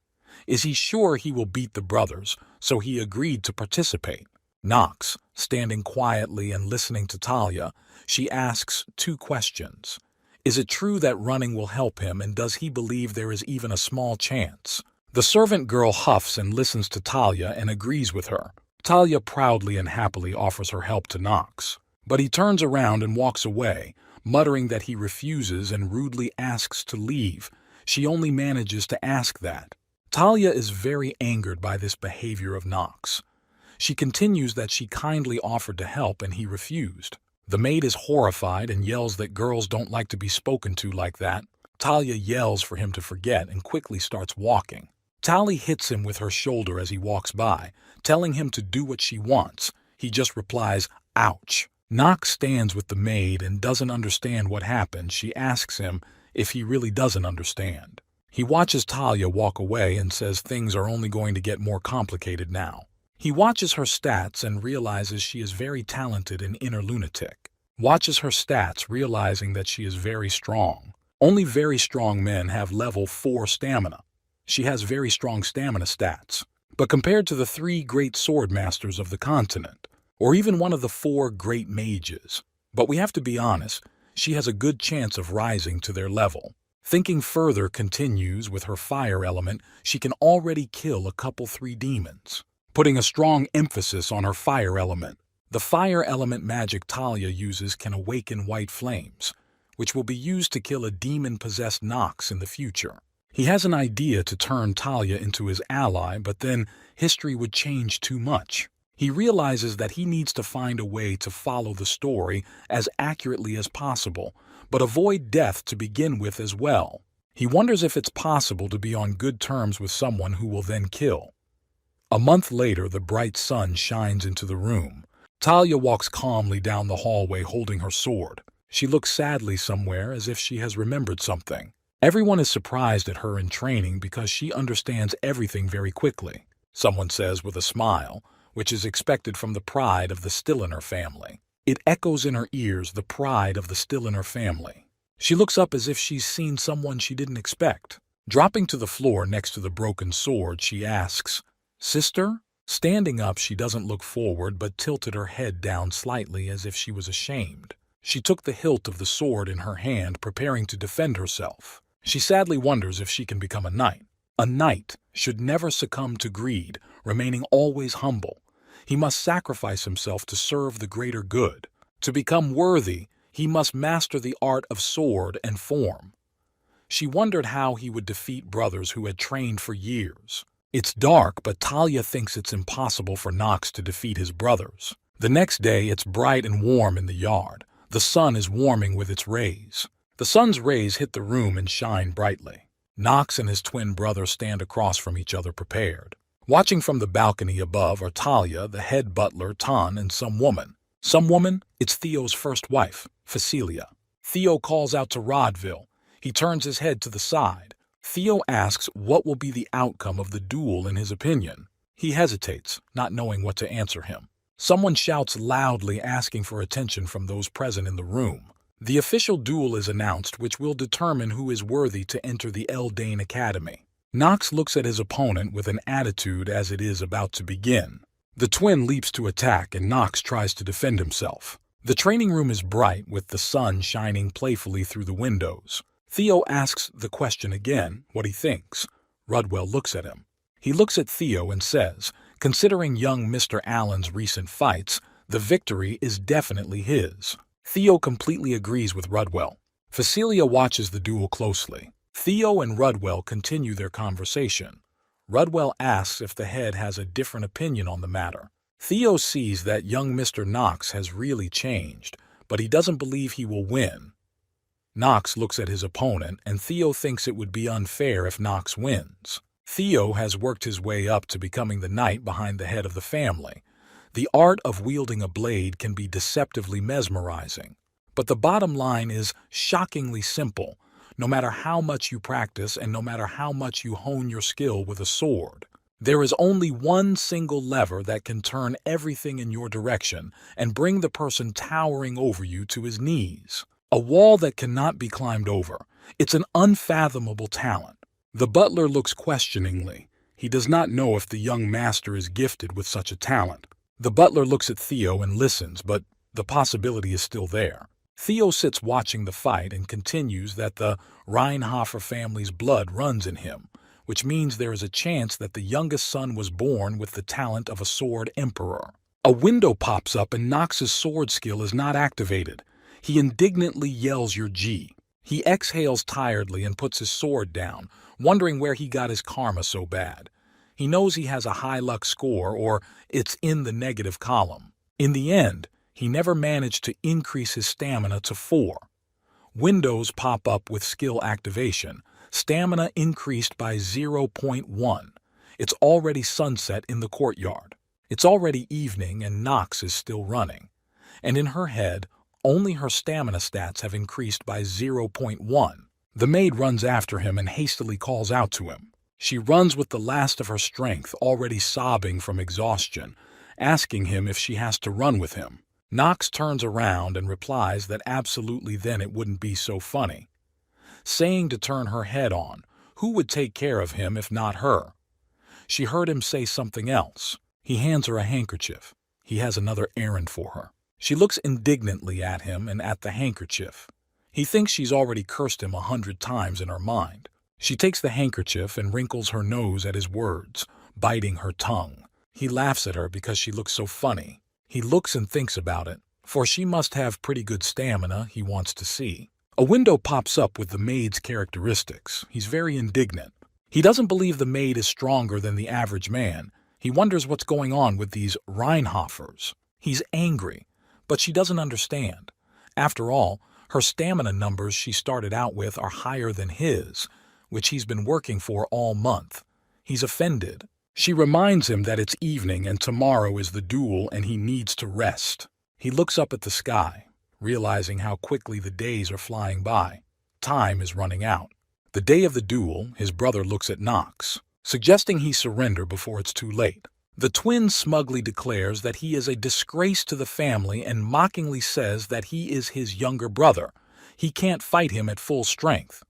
Speaker 1: is he sure he will beat the brothers, so he agreed to participate. Nox, standing quietly and listening to Talia, she asks 2 questions. Is it true that running will help him, and does he believe there is even a small chance? The servant girl huffs and listens to Talia and agrees with her. Talia proudly and happily offers her help to Nox, but he turns around and walks away, muttering that he refuses and rudely asks to leave. She only manages to ask that. Talia is very angered by this behavior of Nox. She continues that she kindly offered to help and he refused. The maid is horrified and yells that girls don't like to be spoken to like that. Talia yells for him to forget and quickly starts walking. Talia hits him with her shoulder as he walks by, telling him to do what she wants. He just replies, "Ouch." Nox stands with the maid and doesn't understand what happened. She asks him if he really doesn't understand. He watches Talia walk away and says things are only going to get more complicated now. He watches her stats and realizes she is very talented in Inner Lunatic. Watches her stats, realizing that she is very strong. Only very strong men have level 4 stamina. She has very strong stamina stats. But compared to the 3 great sword masters of the continent, or even one of the 4 great mages, but we have to be honest, she has a good chance of rising to their level. Thinking further continues with her fire element, she can already kill a couple 3 demons, putting a strong emphasis on her fire element. The fire element magic Talia uses can awaken white flames, which will be used to kill a demon-possessed Nox in the future. He has an idea to turn Talia into his ally, but then history would change too much. He realizes that he needs to find a way to follow the story as accurately as possible, but avoid death to begin with as well. He wonders if it's possible to be on good terms with someone who will then kill. A month later, the bright sun shines into the room. Talia walks calmly down the hallway holding her sword. She looks sadly somewhere as if she has remembered something. Everyone is surprised at her in training because she understands everything very quickly, someone says with a smile, which is expected from the pride of the Stilliner family. It echoes in her ears, the pride of the Stilliner family. She looks up as if she's seen someone she didn't expect. Dropping to the floor next to the broken sword, she asks, "Sister?" Standing up, she doesn't look forward but tilted her head down slightly as if she was ashamed. She took the hilt of the sword in her hand, preparing to defend herself. She sadly wonders if she can become a knight. A knight should never succumb to greed, remaining always humble. He must sacrifice himself to serve the greater good. To become worthy, he must master the art of sword and form. She wondered how he would defeat brothers who had trained for years. It's dark, but Talia thinks it's impossible for Nox to defeat his brothers. The next day, it's bright and warm in the yard. The sun is warming with its rays. The sun's rays hit the room and shine brightly. Nox and his twin brother stand across from each other prepared. Watching from the balcony above are Talia, the head butler, Tan, and some woman. Some woman? It's Theo's first wife, Facilia. Theo calls out to Rodville. He turns his head to the side. Theo asks what will be the outcome of the duel in his opinion. He hesitates, not knowing what to answer him. Someone shouts loudly, asking for attention from those present in the room. The official duel is announced, which will determine who is worthy to enter the Eldane Academy. Nox looks at his opponent with an attitude as it is about to begin. The twin leaps to attack and Nox tries to defend himself. The training room is bright with the sun shining playfully through the windows. Theo asks the question again, what he thinks. Rudwell looks at him. He looks at Theo and says, considering young Mr. Allen's recent fights, the victory is definitely his. Theo completely agrees with Rudwell. Facilia watches the duel closely. Theo and Rudwell continue their conversation. Rudwell asks if the head has a different opinion on the matter. Theo sees that young Mr. Nox has really changed, but he doesn't believe he will win. Nox looks at his opponent, and Theo thinks it would be unfair if Nox wins. Theo has worked his way up to becoming the knight behind the head of the family. The art of wielding a blade can be deceptively mesmerizing, but the bottom line is shockingly simple, no matter how much you practice and no matter how much you hone your skill with a sword. There is only one single lever that can turn everything in your direction and bring the person towering over you to his knees. A wall that cannot be climbed over. It's an unfathomable talent. The butler looks questioningly. He does not know if the young master is gifted with such a talent. The butler looks at Theo and listens, but the possibility is still there. Theo sits watching the fight and continues that the Reinhofer family's blood runs in him, which means there is a chance that the youngest son was born with the talent of a sword emperor. A window pops up and Nox's sword skill is not activated. He indignantly yells your G. He exhales tiredly and puts his sword down, wondering where he got his karma so bad. He knows he has a high luck score, or it's in the negative column. In the end, he never managed to increase his stamina to 4. Windows pop up with skill activation. Stamina increased by 0.1. It's already sunset in the courtyard. It's already evening and Nox is still running. And in her head, only her stamina stats have increased by 0.1. The maid runs after him and hastily calls out to him. She runs with the last of her strength, already sobbing from exhaustion, asking him if she has to run with him. Nox turns around and replies that absolutely then it wouldn't be so funny. Saying to turn her head on, who would take care of him if not her? She heard him say something else. He hands her a handkerchief. He has another errand for her. She looks indignantly at him and at the handkerchief. He thinks she's already cursed him 100 times in her mind. She takes the handkerchief and wrinkles her nose at his words, biting her tongue. He laughs at her because she looks so funny. He looks and thinks about it, for she must have pretty good stamina, he wants to see. A window pops up with the maid's characteristics. He's very indignant. He doesn't believe the maid is stronger than the average man. He wonders what's going on with these Reinhoffers. He's angry, but she doesn't understand. After all, her stamina numbers she started out with are higher than his, which he's been working for all month. He's offended. She reminds him that it's evening and tomorrow is the duel and he needs to rest. He looks up at the sky, realizing how quickly the days are flying by. Time is running out. The day of the duel, his brother looks at Nox, suggesting he surrender before it's too late. The twin smugly declares that he is a disgrace to the family and mockingly says that he is his younger brother. He can't fight him at full strength.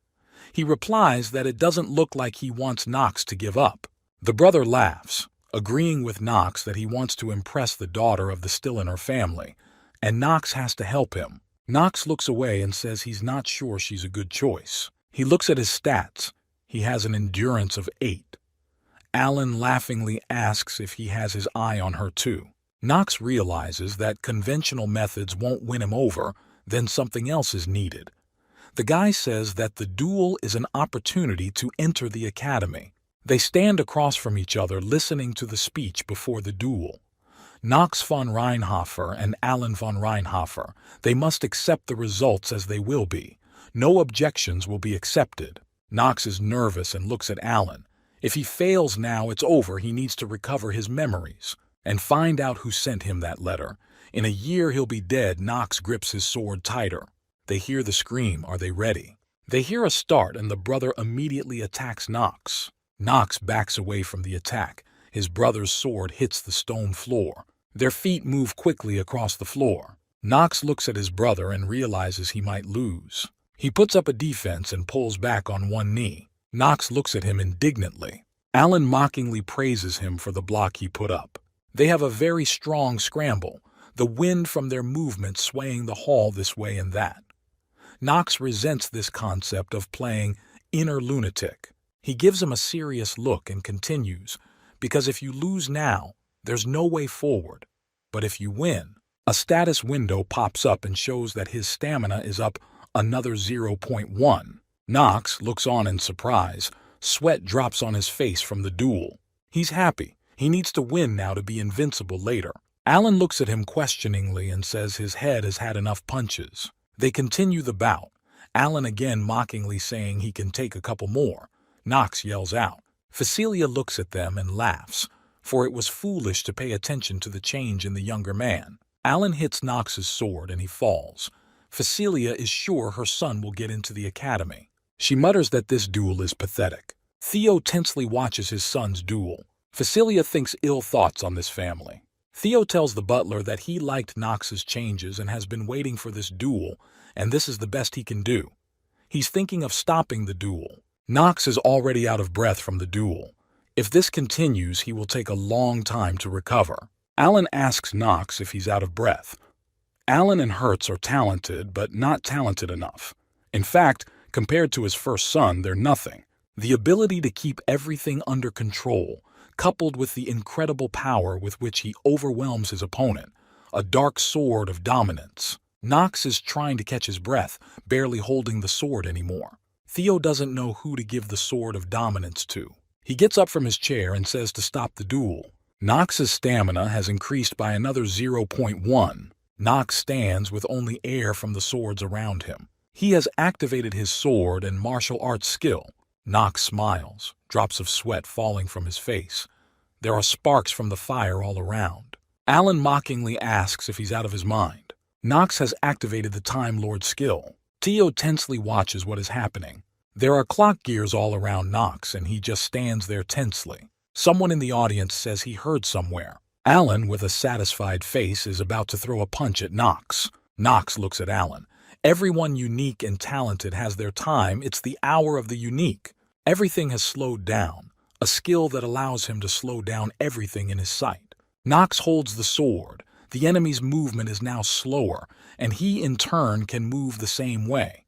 Speaker 1: He replies that it doesn't look like he wants Nox to give up. The brother laughs, agreeing with Nox that he wants to impress the daughter of the Stilliner family, and Nox has to help him. Nox looks away and says he's not sure she's a good choice. He looks at his stats. He has an endurance of 8. Alan laughingly asks if he has his eye on her too. Nox realizes that conventional methods won't win him over, then something else is needed. The guy says that the duel is an opportunity to enter the academy. They stand across from each other listening to the speech before the duel. Nox von Reinhofer and Alan von Reinhofer, they must accept the results as they will be. No objections will be accepted. Nox is nervous and looks at Alan. If he fails now, it's over. He needs to recover his memories and find out who sent him that letter. In a year he'll be dead. Nox grips his sword tighter. They hear the scream. Are they ready? They hear a start and the brother immediately attacks Nox. Nox backs away from the attack. His brother's sword hits the stone floor. Their feet move quickly across the floor. Nox looks at his brother and realizes he might lose. He puts up a defense and pulls back on one knee. Nox looks at him indignantly. Alan mockingly praises him for the block he put up. They have a very strong scramble, the wind from their movement swaying the hall this way and that. Nox resents this concept of playing inner lunatic. He gives him a serious look and continues, because if you lose now, there's no way forward. But if you win, a status window pops up and shows that his stamina is up another 0.1. Nox looks on in surprise. Sweat drops on his face from the duel. He's happy. He needs to win now to be invincible later. Alan looks at him questioningly and says his head has had enough punches. They continue the bout. Alan again mockingly saying he can take a couple more. Nox yells out. Facilia looks at them and laughs, for it was foolish to pay attention to the change in the younger man. Alan hits Nox's sword and he falls. Facilia is sure her son will get into the academy. She mutters that this duel is pathetic. Theo tensely watches his son's duel. Facilia thinks ill thoughts on this family. Theo tells the butler that he liked Nox's changes and has been waiting for this duel, and this is the best he can do. He's thinking of stopping the duel. Nox is already out of breath from the duel. If this continues, he will take a long time to recover. Alan asks Nox if he's out of breath. Alan and Hertz are talented, but not talented enough. In fact, compared to his first son, they're nothing. The ability to keep everything under control, coupled with the incredible power with which he overwhelms his opponent, a dark sword of dominance. Nox is trying to catch his breath, barely holding the sword anymore. Theo doesn't know who to give the sword of dominance to. He gets up from his chair and says to stop the duel. Nox's stamina has increased by another 0.1. Nox stands with only air from the swords around him. He has activated his sword and martial arts skill. Nox smiles, drops of sweat falling from his face. There are sparks from the fire all around. Alan mockingly asks if he's out of his mind. Nox has activated the Time Lord skill. Theo tensely watches what is happening. There are clock gears all around Nox, and he just stands there tensely. Someone in the audience says he heard somewhere. Alan, with a satisfied face, is about to throw a punch at Nox. Nox looks at Alan. Everyone unique and talented has their time. It's the hour of the unique. Everything has slowed down, a skill that allows him to slow down everything in his sight. Nox holds the sword. The enemy's movement is now slower, and he in turn can move the same way.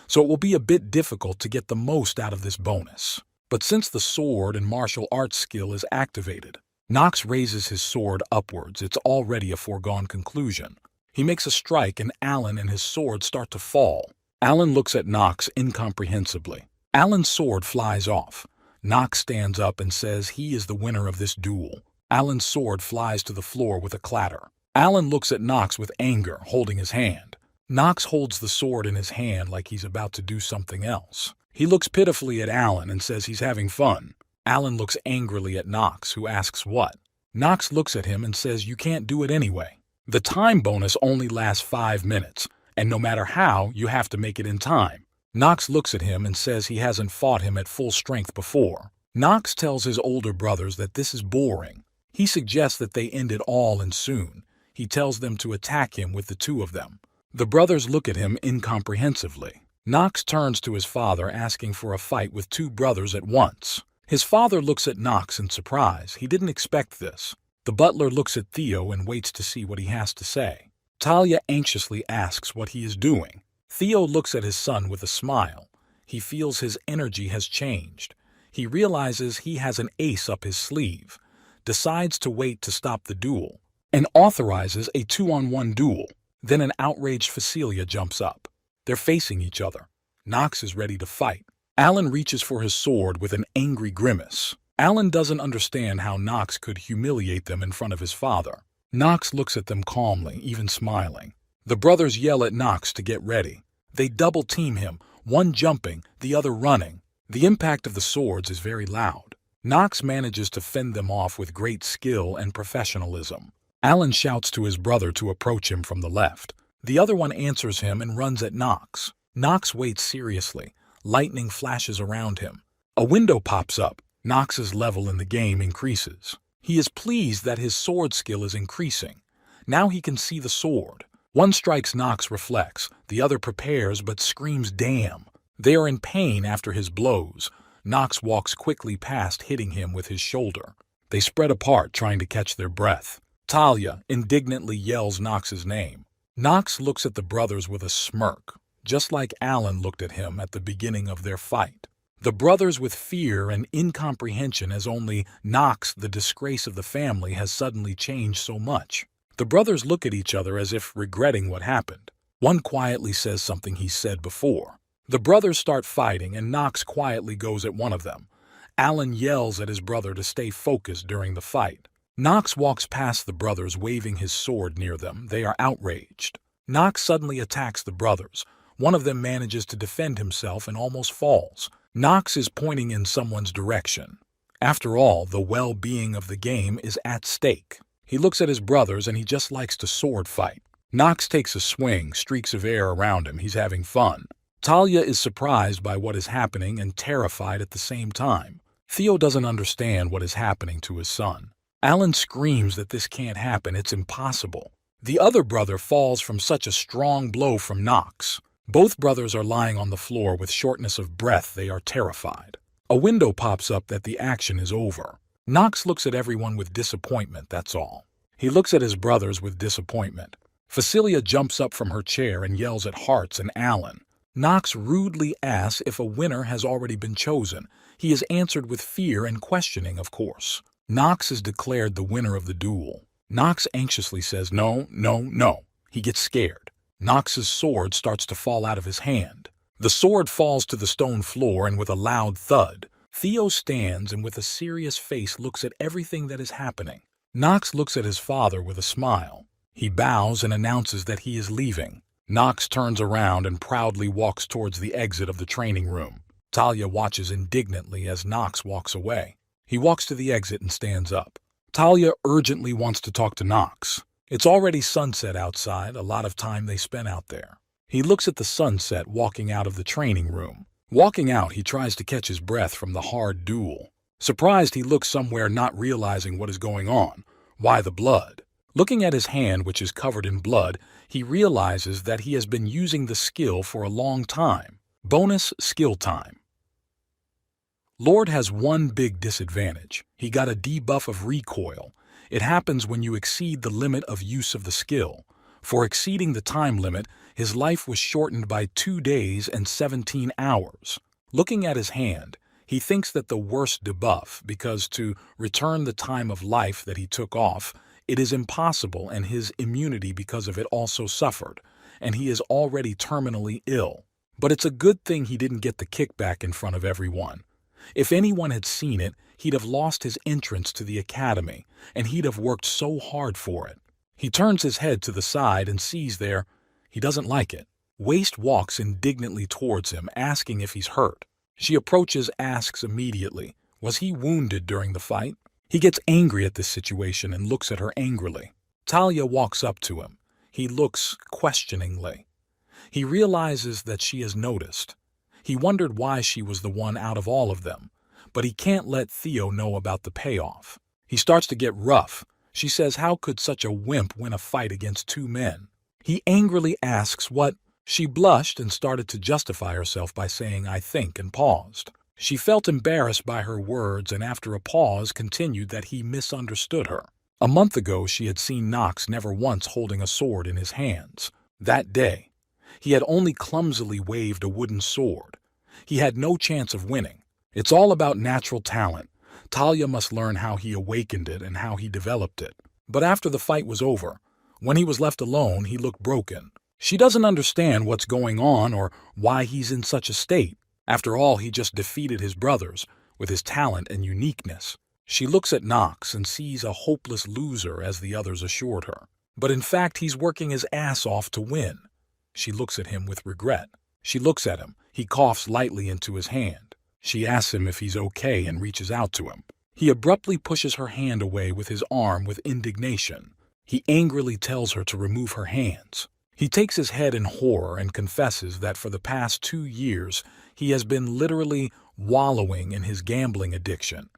Speaker 1: So it will be a bit difficult to get the most out of this bonus. But since the sword and martial arts skill is activated, Nox raises his sword upwards. It's already a foregone conclusion. He makes a strike and Alan and his sword start to fall. Alan looks at Nox incomprehensibly. Alan's sword flies off. Nox stands up and says he is the winner of this duel. Alan's sword flies to the floor with a clatter. Alan looks at Nox with anger, holding his hand. Nox holds the sword in his hand like he's about to do something else. He looks pitifully at Alan and says he's having fun. Alan looks angrily at Nox, who asks what. Nox looks at him and says you can't do it anyway. The time bonus only lasts 5 minutes, and no matter how, you have to make it in time. Nox looks at him and says he hasn't fought him at full strength before. Nox tells his older brothers that this is boring. He suggests that they end it all and soon. He tells them to attack him with the two of them. The brothers look at him incomprehensively. Nox turns to his father asking for a fight with two brothers at once. His father looks at Nox in surprise. He didn't expect this. The butler looks at Theo and waits to see what he has to say. Talia anxiously asks what he is doing. Theo looks at his son with a smile. He feels his energy has changed. He realizes he has an ace up his sleeve, decides to wait to stop the duel, and authorizes a 2-on-1 duel. Then an outraged Facilia jumps up. They're facing each other. Nox is ready to fight. Alan reaches for his sword with an angry grimace. Alan doesn't understand how Nox could humiliate them in front of his father. Nox looks at them calmly, even smiling. The brothers yell at Nox to get ready. They double-team him, one jumping, the other running. The impact of the swords is very loud. Nox manages to fend them off with great skill and professionalism. Alan shouts to his brother to approach him from the left. The other one answers him and runs at Nox. Nox waits seriously. Lightning flashes around him. A window pops up. Nox's level in the game increases. He is pleased that his sword skill is increasing. Now he can see the sword. One strikes Nox reflects. The other prepares but screams damn. They are in pain after his blows. Nox walks quickly past, hitting him with his shoulder. They spread apart, trying to catch their breath. Talia indignantly yells Nox's name. Nox looks at the brothers with a smirk, just like Alan looked at him at the beginning of their fight. The brothers with fear and incomprehension as only Nox, the disgrace of the family, has suddenly changed so much. The brothers look at each other as if regretting what happened. One quietly says something he said before. The brothers start fighting and Nox quietly goes at one of them. Alan yells at his brother to stay focused during the fight. Nox walks past the brothers waving his sword near them. They are outraged. Nox suddenly attacks the brothers. One of them manages to defend himself and almost falls. Nox is pointing in someone's direction. After all, the well-being of the game is at stake. He looks at his brothers and he just likes to sword fight. Nox takes a swing, streaks of air around him. He's having fun. Talia is surprised by what is happening and terrified at the same time. Theo doesn't understand what is happening to his son. Alan screams that this can't happen, it's impossible. The other brother falls from such a strong blow from Nox. Both brothers are lying on the floor with shortness of breath. They are terrified. A window pops up that the action is over. Nox looks at everyone with disappointment, that's all. He looks at his brothers with disappointment. Facilia jumps up from her chair and yells at Hearts and Alan. Nox rudely asks if a winner has already been chosen. He is answered with fear and questioning, of course. Nox is declared the winner of the duel. Nox anxiously says no, no, no. He gets scared. Nox's sword starts to fall out of his hand. The sword falls to the stone floor and with a loud thud. Theo stands and with a serious face looks at everything that is happening. Nox looks at his father with a smile. He bows and announces that he is leaving. Nox turns around and proudly walks towards the exit of the training room. Talia watches indignantly as Nox walks away. He walks to the exit and stands up. Talia urgently wants to talk to Nox. It's already sunset outside, a lot of time they spent out there. He looks at the sunset walking out of the training room. Walking out, he tries to catch his breath from the hard duel. Surprised, he looks somewhere not realizing what is going on. Why the blood? Looking at his hand, which is covered in blood, he realizes that he has been using the skill for a long time. Bonus skill time. Lord has one big disadvantage. He got a debuff of recoil. It happens when you exceed the limit of use of the skill. For exceeding the time limit, his life was shortened by 2 days and 17 hours. Looking at his hand, he thinks that the worst debuff, because to return the time of life that he took off, it is impossible, and his immunity because of it also suffered, and he is already terminally ill. But it's a good thing he didn't get the kickback in front of everyone. If anyone had seen it, he'd have lost his entrance to the academy, and he'd have worked so hard for it. He turns his head to the side and sees there. He doesn't like it. Waste walks indignantly towards him, asking if he's hurt. She approaches, asks immediately, was he wounded during the fight? He gets angry at this situation and looks at her angrily. Talia walks up to him. He looks questioningly. He realizes that she has noticed. He wondered why she was the one out of all of them, but he can't let Theo know about the payoff. He starts to get rough. She says how could such a wimp win a fight against two men? He angrily asks what. She blushed and started to justify herself by saying I think and paused. She felt embarrassed by her words and after a pause continued that he misunderstood her. A month ago she had seen Knox never once holding a sword in his hands. That day, he had only clumsily waved a wooden sword. He had no chance of winning. It's all about natural talent. Talia must learn how he awakened it and how he developed it. But after the fight was over, when he was left alone, he looked broken. She doesn't understand what's going on or why he's in such a state. After all, he just defeated his brothers with his talent and uniqueness. She looks at Knox and sees a hopeless loser, as the others assured her. But in fact, he's working his ass off to win. She looks at him with regret. She looks at him. He coughs lightly into his hand. She asks him if he's okay and reaches out to him. He abruptly pushes her hand away with his arm with indignation. He angrily tells her to remove her hands. He takes his head in horror and confesses that for the past 2 years he has been literally wallowing in his gambling addiction,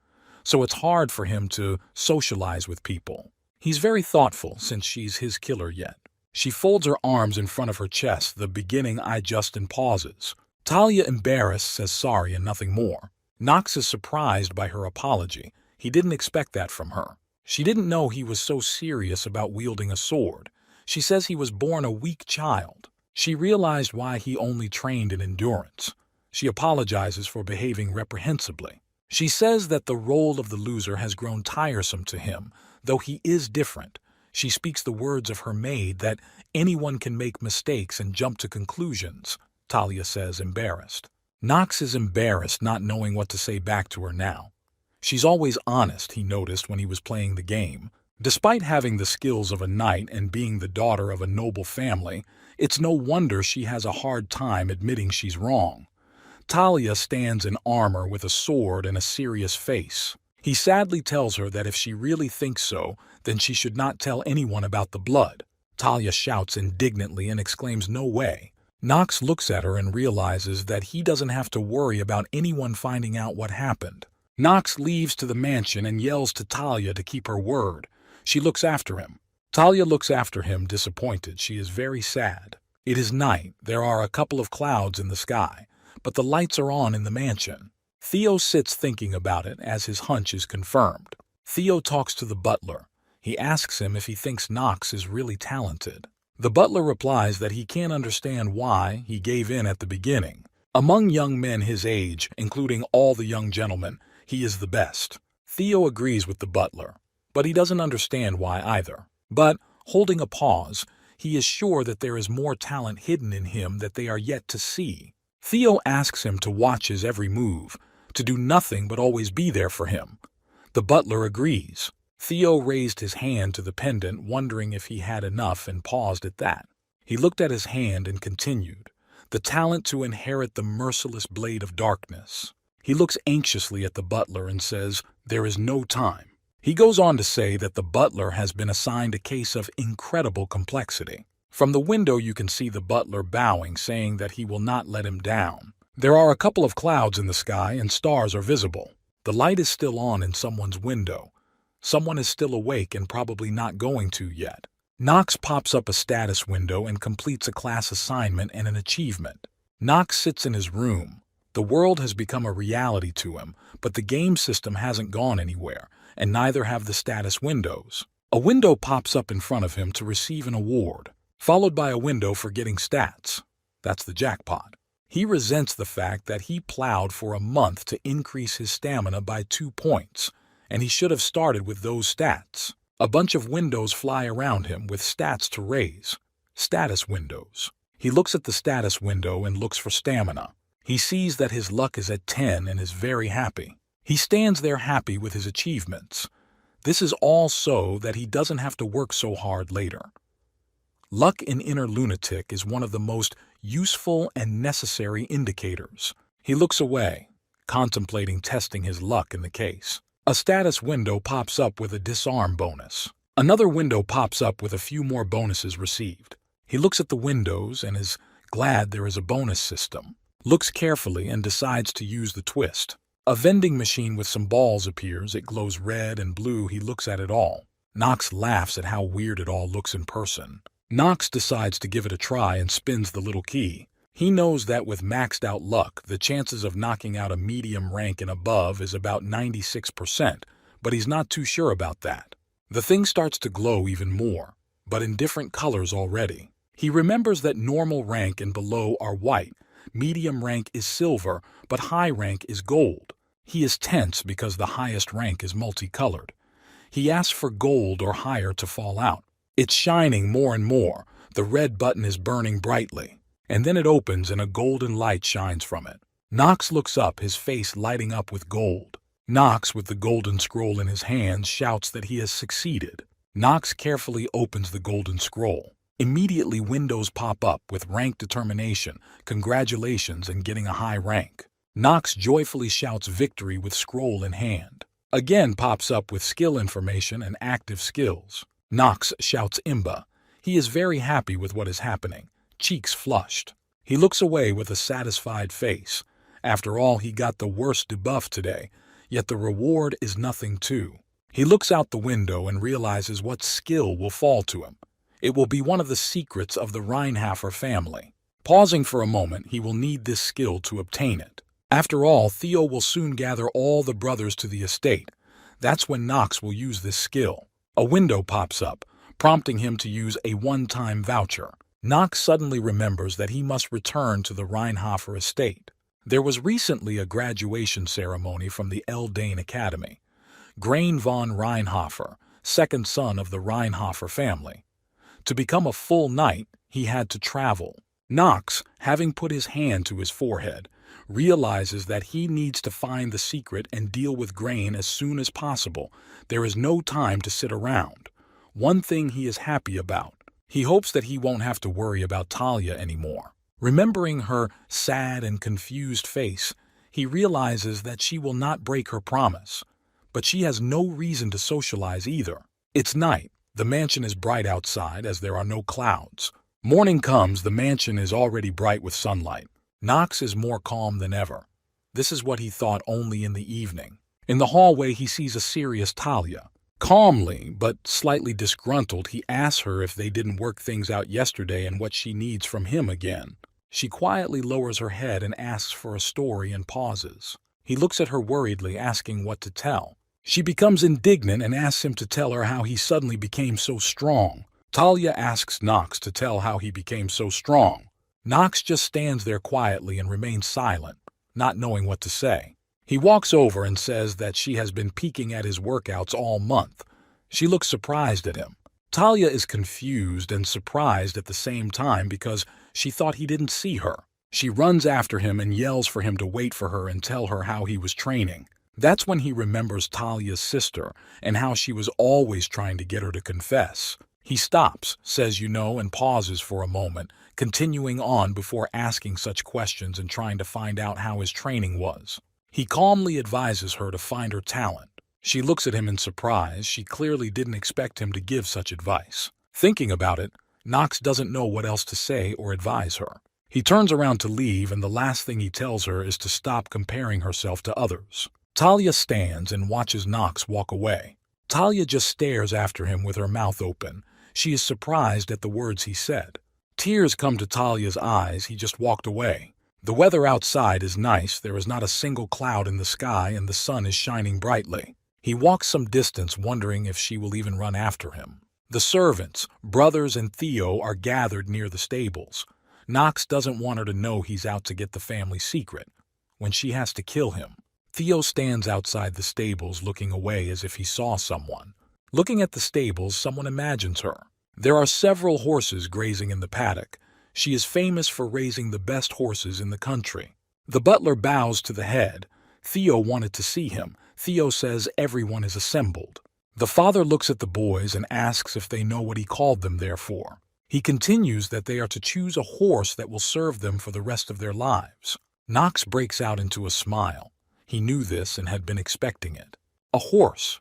Speaker 1: so it's hard for him to socialize with people. He's very thoughtful since she's his killer yet. She folds her arms in front of her chest, the beginning I just in pauses. Talia, embarrassed, says sorry and nothing more. Knox is surprised by her apology. He didn't expect that from her. She didn't know he was so serious about wielding a sword. She says he was born a weak child. She realized why he only trained in endurance. She apologizes for behaving reprehensibly. She says that the role of the loser has grown tiresome to him, though he is different. She speaks the words of her maid that anyone can make mistakes and jump to conclusions, Talia says, embarrassed. Knox is embarrassed, not knowing what to say back to her now. She's always honest, he noticed when he was playing the game. Despite having the skills of a knight and being the daughter of a noble family, it's no wonder she has a hard time admitting she's wrong. Talia stands in armor with a sword and a serious face. He sadly tells her that if she really thinks so, then she should not tell anyone about the blood. Talia shouts indignantly and exclaims, "No way." Knox looks at her and realizes that he doesn't have to worry about anyone finding out what happened. Knox leaves to the mansion and yells to Talia to keep her word. She looks after him. Talia looks after him, disappointed. She is very sad. It is night. There are a couple of clouds in the sky, but the lights are on in the mansion. Theo sits thinking about it as his hunch is confirmed. Theo talks to the butler. He asks him if he thinks Knox is really talented. The butler replies that he can't understand why he gave in at the beginning. Among young men his age, including all the young gentlemen, he is the best. Theo agrees with the butler, but he doesn't understand why either. But, holding a pause, he is sure that there is more talent hidden in him that they are yet to see. Theo asks him to watch his every move, to do nothing but always be there for him. The butler agrees. Theo raised his hand to the pendant, wondering if he had enough, and paused at that. He looked at his hand and continued, "The talent to inherit the merciless blade of darkness." He looks anxiously at the butler and says, "There is no time." He goes on to say that the butler has been assigned a case of incredible complexity. From the window you can see the butler bowing, saying that he will not let him down. There are a couple of clouds in the sky and stars are visible. The light is still on in someone's window. Someone is still awake and probably not going to yet. Knox pops up a status window and completes a class assignment and an achievement. Knox sits in his room. The world has become a reality to him, but the game system hasn't gone anywhere, and neither have the status windows. A window pops up in front of him to receive an award, followed by a window for getting stats. That's the jackpot. He resents the fact that he plowed for a month to increase his stamina by 2 points, and he should have started with those stats. A bunch of windows fly around him with stats to raise. Status windows. He looks at the status window and looks for stamina. He sees that his luck is at 10 and is very happy. He stands there happy with his achievements. This is all so that he doesn't have to work so hard later. Luck in Inner Lunatic is one of the most useful and necessary indicators. He looks away, contemplating testing his luck in the case. A status window pops up with a disarm bonus. Another window pops up with a few more bonuses received. He looks at the windows and is glad there is a bonus system. Looks carefully and decides to use the twist. A vending machine with some balls appears. It glows red and blue. He looks at it all. Nox laughs at how weird it all looks in person. Nox decides to give it a try and spins the little key. He knows that with maxed out luck, the chances of knocking out a medium rank and above is about 96%, but he's not too sure about that. The thing starts to glow even more, but in different colors already. He remembers that normal rank and below are white, medium rank is silver, but high rank is gold. He is tense because the highest rank is multicolored. He asks for gold or higher to fall out. It's shining more and more. The red button is burning brightly, and then it opens and a golden light shines from it. Nox looks up, his face lighting up with gold. Nox, with the golden scroll in his hands, shouts that he has succeeded. Nox carefully opens the golden scroll. Immediately windows pop up with rank determination, congratulations, and getting a high rank. Nox joyfully shouts victory with scroll in hand. Again pops up with skill information and active skills. Nox shouts Imba. He is very happy with what is happening, cheeks flushed. He looks away with a satisfied face. After all, he got the worst debuff today, yet the reward is nothing too. He looks out the window and realizes what skill will fall to him. It will be one of the secrets of the Reinhafer family. Pausing for a moment, he will need this skill to obtain it. After all, Theo will soon gather all the brothers to the estate. That's when Nox will use this skill. A window pops up, prompting him to use a one-time voucher. Nox suddenly remembers that he must return to the Reinhafer estate. There was recently a graduation ceremony from the Eldane Academy. Grain von Reinhafer, second son of the Reinhafer family. To become a full knight, he had to travel. Nox, having put his hand to his forehead, realizes that he needs to find the secret and deal with Grain as soon as possible. There is no time to sit around. One thing he is happy about. He hopes that he won't have to worry about Talia anymore. Remembering her sad and confused face, he realizes that she will not break her promise. But she has no reason to socialize either. It's night. The mansion is bright outside as there are no clouds. Morning comes, the mansion is already bright with sunlight. Nox is more calm than ever. This is what he thought only in the evening. In the hallway, he sees a serious Talia. Calmly, but slightly disgruntled, he asks her if they didn't work things out yesterday and what she needs from him again. She quietly lowers her head and asks for a story and pauses. He looks at her worriedly, asking what to tell. She becomes indignant and asks him to tell her how he suddenly became so strong. Talia asks Nox to tell how he became so strong. Nox just stands there quietly and remains silent, not knowing what to say. He walks over and says that she has been peeking at his workouts all month. She looks surprised at him. Talia is confused and surprised at the same time because she thought he didn't see her. She runs after him and yells for him to wait for her and tell her how he was training. That's when he remembers Talia's sister and how she was always trying to get her to confess. He stops, says and pauses for a moment, continuing on before asking such questions and trying to find out how his training was. He calmly advises her to find her talent. She looks at him in surprise. She clearly didn't expect him to give such advice. Thinking about it, Nox doesn't know what else to say or advise her. He turns around to leave, and the last thing he tells her is to stop comparing herself to others. Talia stands and watches Nox walk away. Talia just stares after him with her mouth open. She is surprised at the words he said. Tears come to Talia's eyes. He just walked away. The weather outside is nice. There is not a single cloud in the sky, and the sun is shining brightly. He walks some distance, wondering if she will even run after him. The servants, brothers, and Theo are gathered near the stables. Nox doesn't want her to know he's out to get the family secret, when she has to kill him. Theo stands outside the stables looking away as if he saw someone. Looking at the stables, someone imagines her. There are several horses grazing in the paddock. She is famous for raising the best horses in the country. The butler bows to the head. Theo wanted to see him. Theo says everyone is assembled. The father looks at the boys and asks if they know what he called them there for. He continues that they are to choose a horse that will serve them for the rest of their lives. Knox breaks out into a smile. He knew this and had been expecting it. A horse.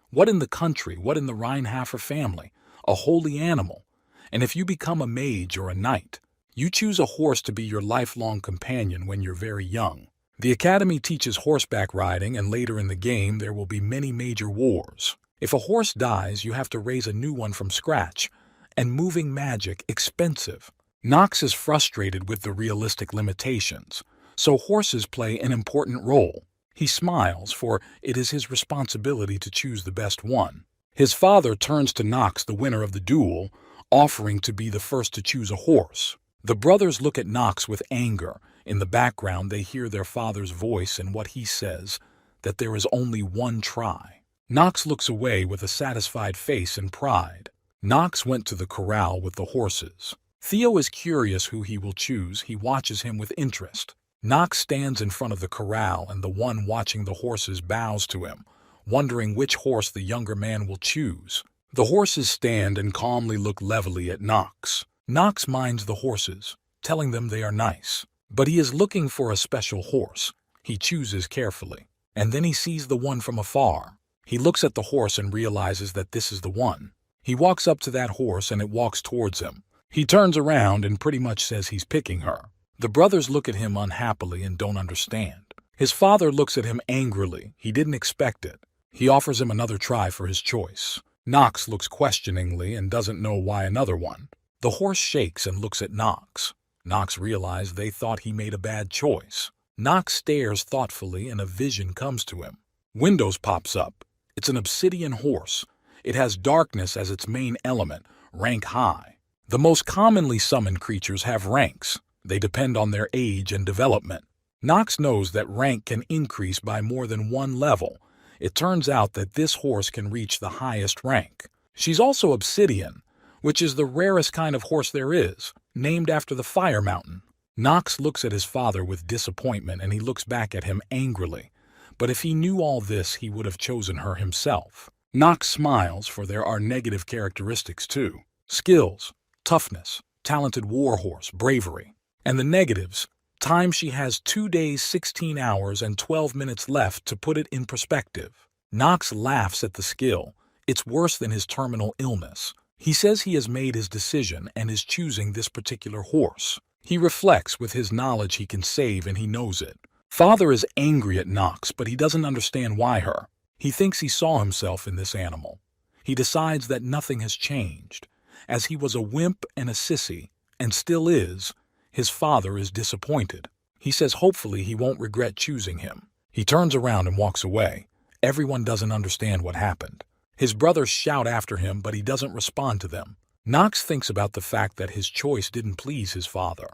Speaker 1: What in the country, what in the Rheinhafer family? A holy animal. And if you become a mage or a knight, you choose a horse to be your lifelong companion when you're very young. The academy teaches horseback riding, and later in the game there will be many major wars. If a horse dies, you have to raise a new one from scratch. And moving magic, expensive. Knox is frustrated with the realistic limitations, so horses play an important role. He smiles, for it is his responsibility to choose the best one. His father turns to Knox, the winner of the duel, offering to be the first to choose a horse. The brothers look at Knox with anger. In the background, they hear their father's voice and what he says, that there is only one try. Knox looks away with a satisfied face and pride. Knox went to the corral with the horses. Theo is curious who he will choose. He watches him with interest. Knox stands in front of the corral, and the one watching the horses bows to him, wondering which horse the younger man will choose. The horses stand and calmly look levelly at Knox. Knox minds the horses, telling them they are nice. But he is looking for a special horse. He chooses carefully, and then he sees the one from afar. He looks at the horse and realizes that this is the one. He walks up to that horse and it walks towards him. He turns around and pretty much says he's picking her. The brothers look at him unhappily and don't understand. His father looks at him angrily. He didn't expect it. He offers him another try for his choice. Knox looks questioningly and doesn't know why another one. The horse shakes and looks at Knox. Knox realized they thought he made a bad choice. Knox stares thoughtfully and a vision comes to him. Windows pops up. It's an obsidian horse. It has darkness as its main element, rank high. The most commonly summoned creatures have ranks. They depend on their age and development. Knox knows that rank can increase by more than one level. It turns out that this horse can reach the highest rank. She's also obsidian, which is the rarest kind of horse there is, named after the fire mountain. Knox looks at his father with disappointment and he looks back at him angrily. But if he knew all this, he would have chosen her himself. Knox smiles, for there are negative characteristics too. Skills, toughness, talented warhorse, bravery. And the negatives, time she has 2 days, 16 hours, and 12 minutes left to put it in perspective. Knox laughs at the skill. It's worse than his terminal illness. He says he has made his decision and is choosing this particular horse. He reflects with his knowledge he can save and he knows it. Father is angry at Knox, but he doesn't understand why her. He thinks he saw himself in this animal. He decides that nothing has changed. As he was a wimp and a sissy, and still is, his father is disappointed. He says hopefully he won't regret choosing him. He turns around and walks away. Everyone doesn't understand what happened. His brothers shout after him, but he doesn't respond to them. Knox thinks about the fact that his choice didn't please his father.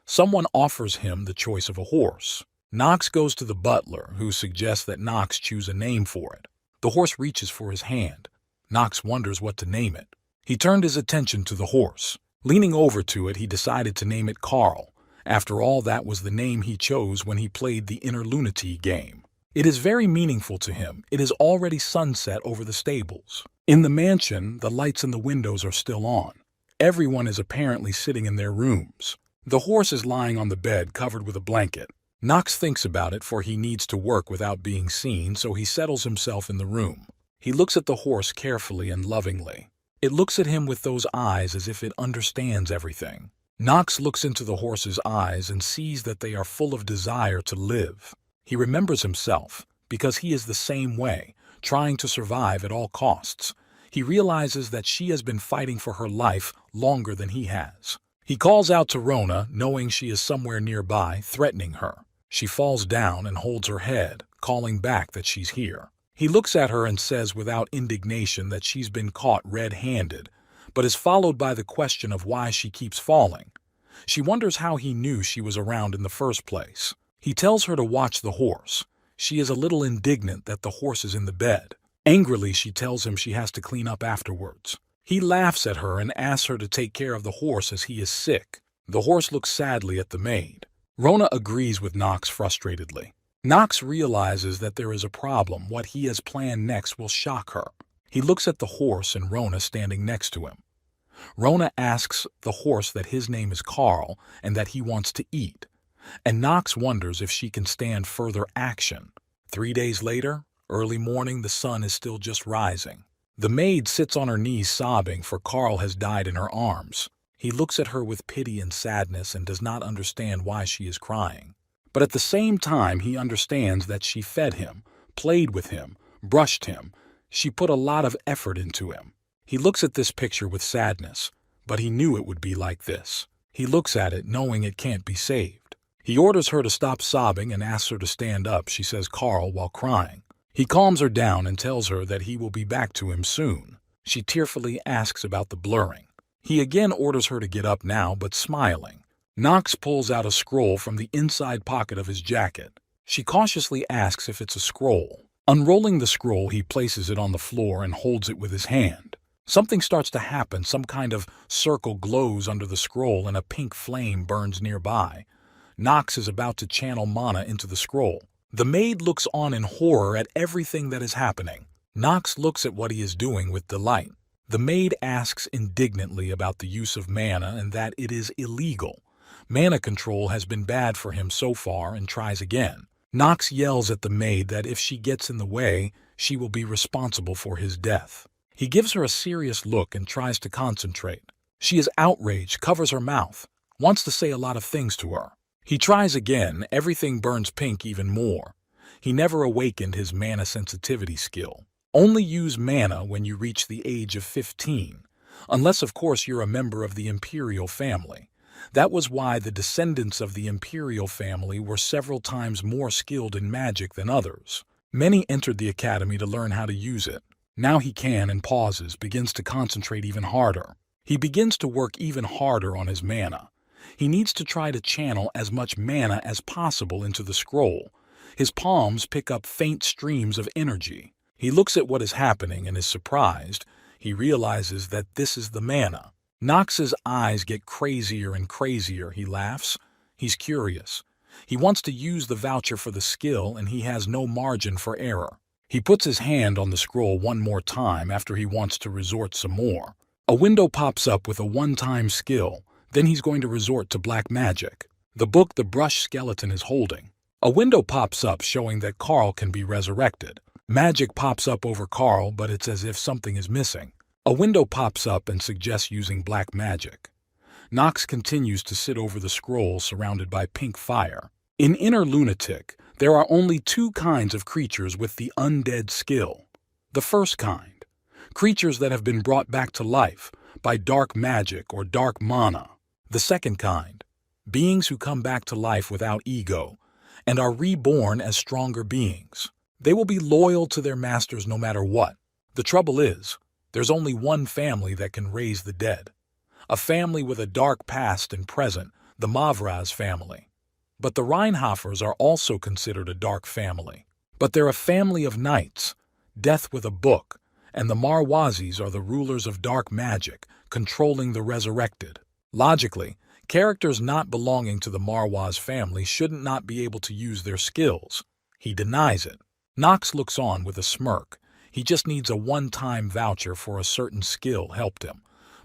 Speaker 1: Someone offers him the choice of a horse. Knox goes to the butler, who suggests that Knox choose a name for it. The horse reaches for his hand. Knox wonders what to name it. He turned his attention to the horse. Leaning over to it, he decided to name it Carl. After all, that was the name he chose when he played the Inner Lunacy game. It is very meaningful to him. It is already sunset over the stables. In the mansion, the lights in the windows are still on. Everyone is apparently sitting in their rooms. The horse is lying on the bed, covered with a blanket. Knox thinks about it, for he needs to work without being seen, so he settles himself in the room. He looks at the horse carefully and lovingly. It looks at him with those eyes as if it understands everything. Knox looks into the horse's eyes and sees that they are full of desire to live. He remembers himself, because he is the same way, trying to survive at all costs. He realizes that she has been fighting for her life longer than he has. He calls out to Rona, knowing she is somewhere nearby, threatening her. She falls down and holds her head, calling back that she's here. He looks at her and says without indignation that she's been caught red-handed, but is followed by the question of why she keeps falling. She wonders how he knew she was around in the first place. He tells her to watch the horse. She is a little indignant that the horse is in the bed. Angrily, she tells him she has to clean up afterwards. He laughs at her and asks her to take care of the horse as he is sick. The horse looks sadly at the maid. Rona agrees with Nox frustratedly. Nox realizes that there is a problem. What he has planned next will shock her. He looks at the horse and Rona standing next to him. Rona asks the horse that his name is Carl and that he wants to eat. And Nox wonders if she can stand further action. 3 days later, early morning, the sun is still just rising. The maid sits on her knees sobbing, for Carl has died in her arms. He looks at her with pity and sadness and does not understand why she is crying. But at the same time, he understands that she fed him, played with him, brushed him. She put a lot of effort into him. He looks at this picture with sadness, but he knew it would be like this. He looks at it knowing it can't be saved. He orders her to stop sobbing and asks her to stand up. She says Carl while crying. He calms her down and tells her that he will be back to him soon. She tearfully asks about the blurring. He again orders her to get up now, but smiling. Nox pulls out a scroll from the inside pocket of his jacket. She cautiously asks if it's a scroll. Unrolling the scroll, he places it on the floor and holds it with his hand. Something starts to happen. Some kind of circle glows under the scroll and a pink flame burns nearby. Nox is about to channel mana into the scroll. The maid looks on in horror at everything that is happening. Nox looks at what he is doing with delight. The maid asks indignantly about the use of mana and that it is illegal. Mana control has been bad for him so far and tries again. Nox yells at the maid that if she gets in the way, she will be responsible for his death. He gives her a serious look and tries to concentrate. She is outraged, covers her mouth, wants to say a lot of things to her. He tries again. Everything burns pink even more. He never awakened his mana sensitivity skill. Only use mana when you reach the age of 15, unless of course you're a member of the Imperial family. That was why the descendants of the Imperial family were several times more skilled in magic than others. Many entered the academy to learn how to use it. Now he can and pauses, begins to concentrate even harder. He begins to work even harder on his mana. He needs to try to channel as much mana as possible into the scroll. His palms pick up faint streams of energy. He looks at what is happening and is surprised. He realizes that this is the mana. Nox's eyes get crazier and crazier. He laughs. He's curious. He wants to use the voucher for the skill and he has no margin for error. He puts his hand on the scroll one more time after he wants to resort some more. A window pops up with a one-time skill. Then he's going to resort to black magic. The book the brush skeleton is holding. A window pops up showing that Carl can be resurrected. Magic pops up over Carl, but it's as if something is missing. A window pops up and suggests using black magic. Nox continues to sit over the scroll surrounded by pink fire. In Inner Lunatic, there are only 2 kinds of creatures with the undead skill. The first kind, creatures that have been brought back to life by dark magic or dark mana. The second kind, beings who come back to life without ego and are reborn as stronger beings. They will be loyal to their masters no matter what. The trouble is, there's only one family that can raise the dead. A family with a dark past and present, the Mavraz family. But the Reinhoffers are also considered a dark family. But they're a family of knights, death with a book, and the Marwazis are the rulers of dark magic, controlling the resurrected. Logically, characters not belonging to the Marwaz family shouldn't not be able to use their skills. He denies it. Nox looks on with a smirk. He just needs a one-time voucher for a certain skill helped him.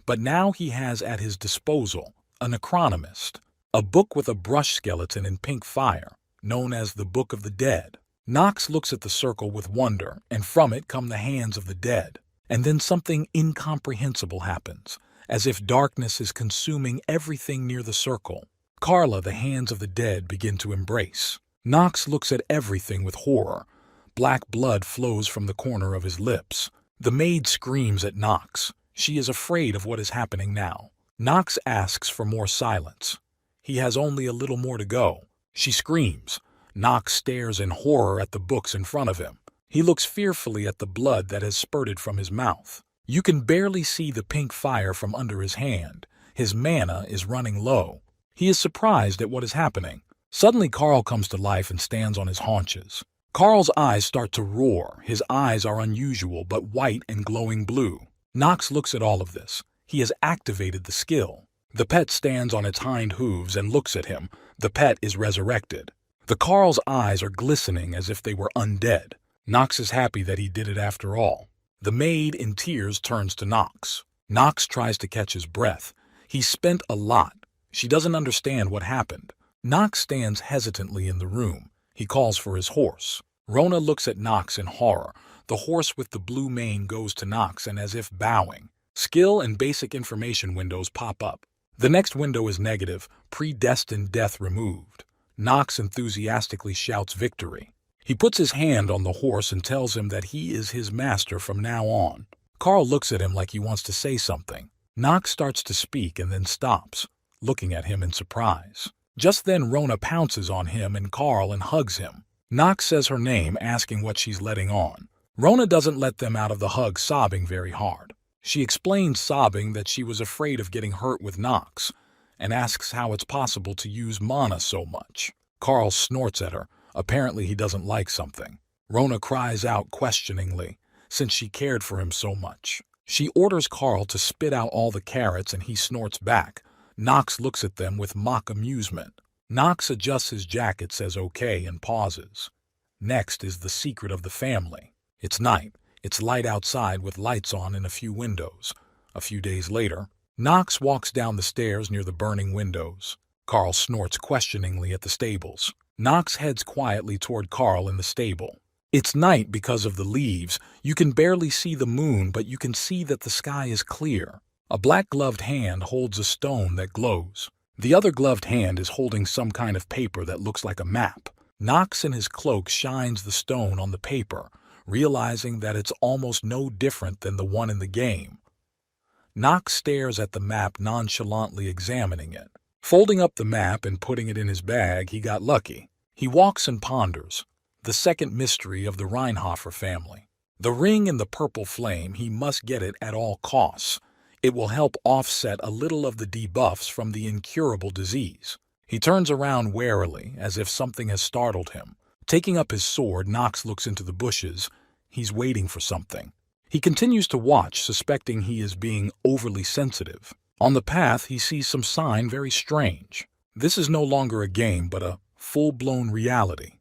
Speaker 1: But now he has at his disposal an Necronomist, a book with a brush skeleton in pink fire, known as the Book of the Dead. Nox looks at the circle with wonder, and from it come the hands of the dead. And then something incomprehensible happens, as if darkness is consuming everything near the circle. Carla, the hands of the dead, begin to embrace. Nox looks at everything with horror. Black blood flows from the corner of his lips. The maid screams at Nox. She is afraid of what is happening now. Nox asks for more silence. He has only a little more to go. She screams. Nox stares in horror at the books in front of him. He looks fearfully at the blood that has spurted from his mouth. You can barely see the pink fire from under his hand. His mana is running low. He is surprised at what is happening. Suddenly Carl comes to life and stands on his haunches. Carl's eyes start to roar. His eyes are unusual but white and glowing blue. Nox looks at all of this. He has activated the skill. The pet stands on its hind hooves and looks at him. The pet is resurrected. The Carl's eyes are glistening as if they were undead. Knox is happy that he did it after all. The maid, in tears, turns to Knox. Knox tries to catch his breath. He's spent a lot. She doesn't understand what happened. Knox stands hesitantly in the room. He calls for his horse. Rona looks at Knox in horror. The horse with the blue mane goes to Knox and as if bowing. Skill and basic information windows pop up. The next window is negative, predestined death removed. Knox enthusiastically shouts victory. He puts his hand on the horse and tells him that he is his master from now on. Carl looks at him like he wants to say something. Knox starts to speak and then stops, looking at him in surprise. Just then Rona pounces on him and Carl and hugs him. Knox says her name, asking what she's letting on. Rona doesn't let them out of the hug, sobbing very hard. She explains, sobbing, that she was afraid of getting hurt with Knox, and asks how it's possible to use mana so much. Carl snorts at her. Apparently he doesn't like something. Rona cries out questioningly, since she cared for him so much. She orders Carl to spit out all the carrots and he snorts back. Knox looks at them with mock amusement. Knox adjusts his jacket, says okay, and pauses. Next is the secret of the family. It's night. It's light outside with lights on in a few windows. A few days later, Knox walks down the stairs near the burning windows. Carl snorts questioningly at the stables. Knox heads quietly toward Carl in the stable. It's night because of the leaves. You can barely see the moon, but you can see that the sky is clear. A black-gloved hand holds a stone that glows. The other gloved hand is holding some kind of paper that looks like a map. Knox in his cloak shines the stone on the paper, realizing that it's almost no different than the one in the game. Knox stares at the map, nonchalantly examining it. Folding up the map and putting it in his bag, he got lucky. He walks and ponders. The second mystery of the Reinhofer family. The ring in the purple flame, he must get it at all costs. It will help offset a little of the debuffs from the incurable disease. He turns around warily, as if something has startled him. Taking up his sword, Knox looks into the bushes. He's waiting for something. He continues to watch, suspecting he is being overly sensitive. On the path, he sees some sign very strange. This is no longer a game, but a full-blown reality.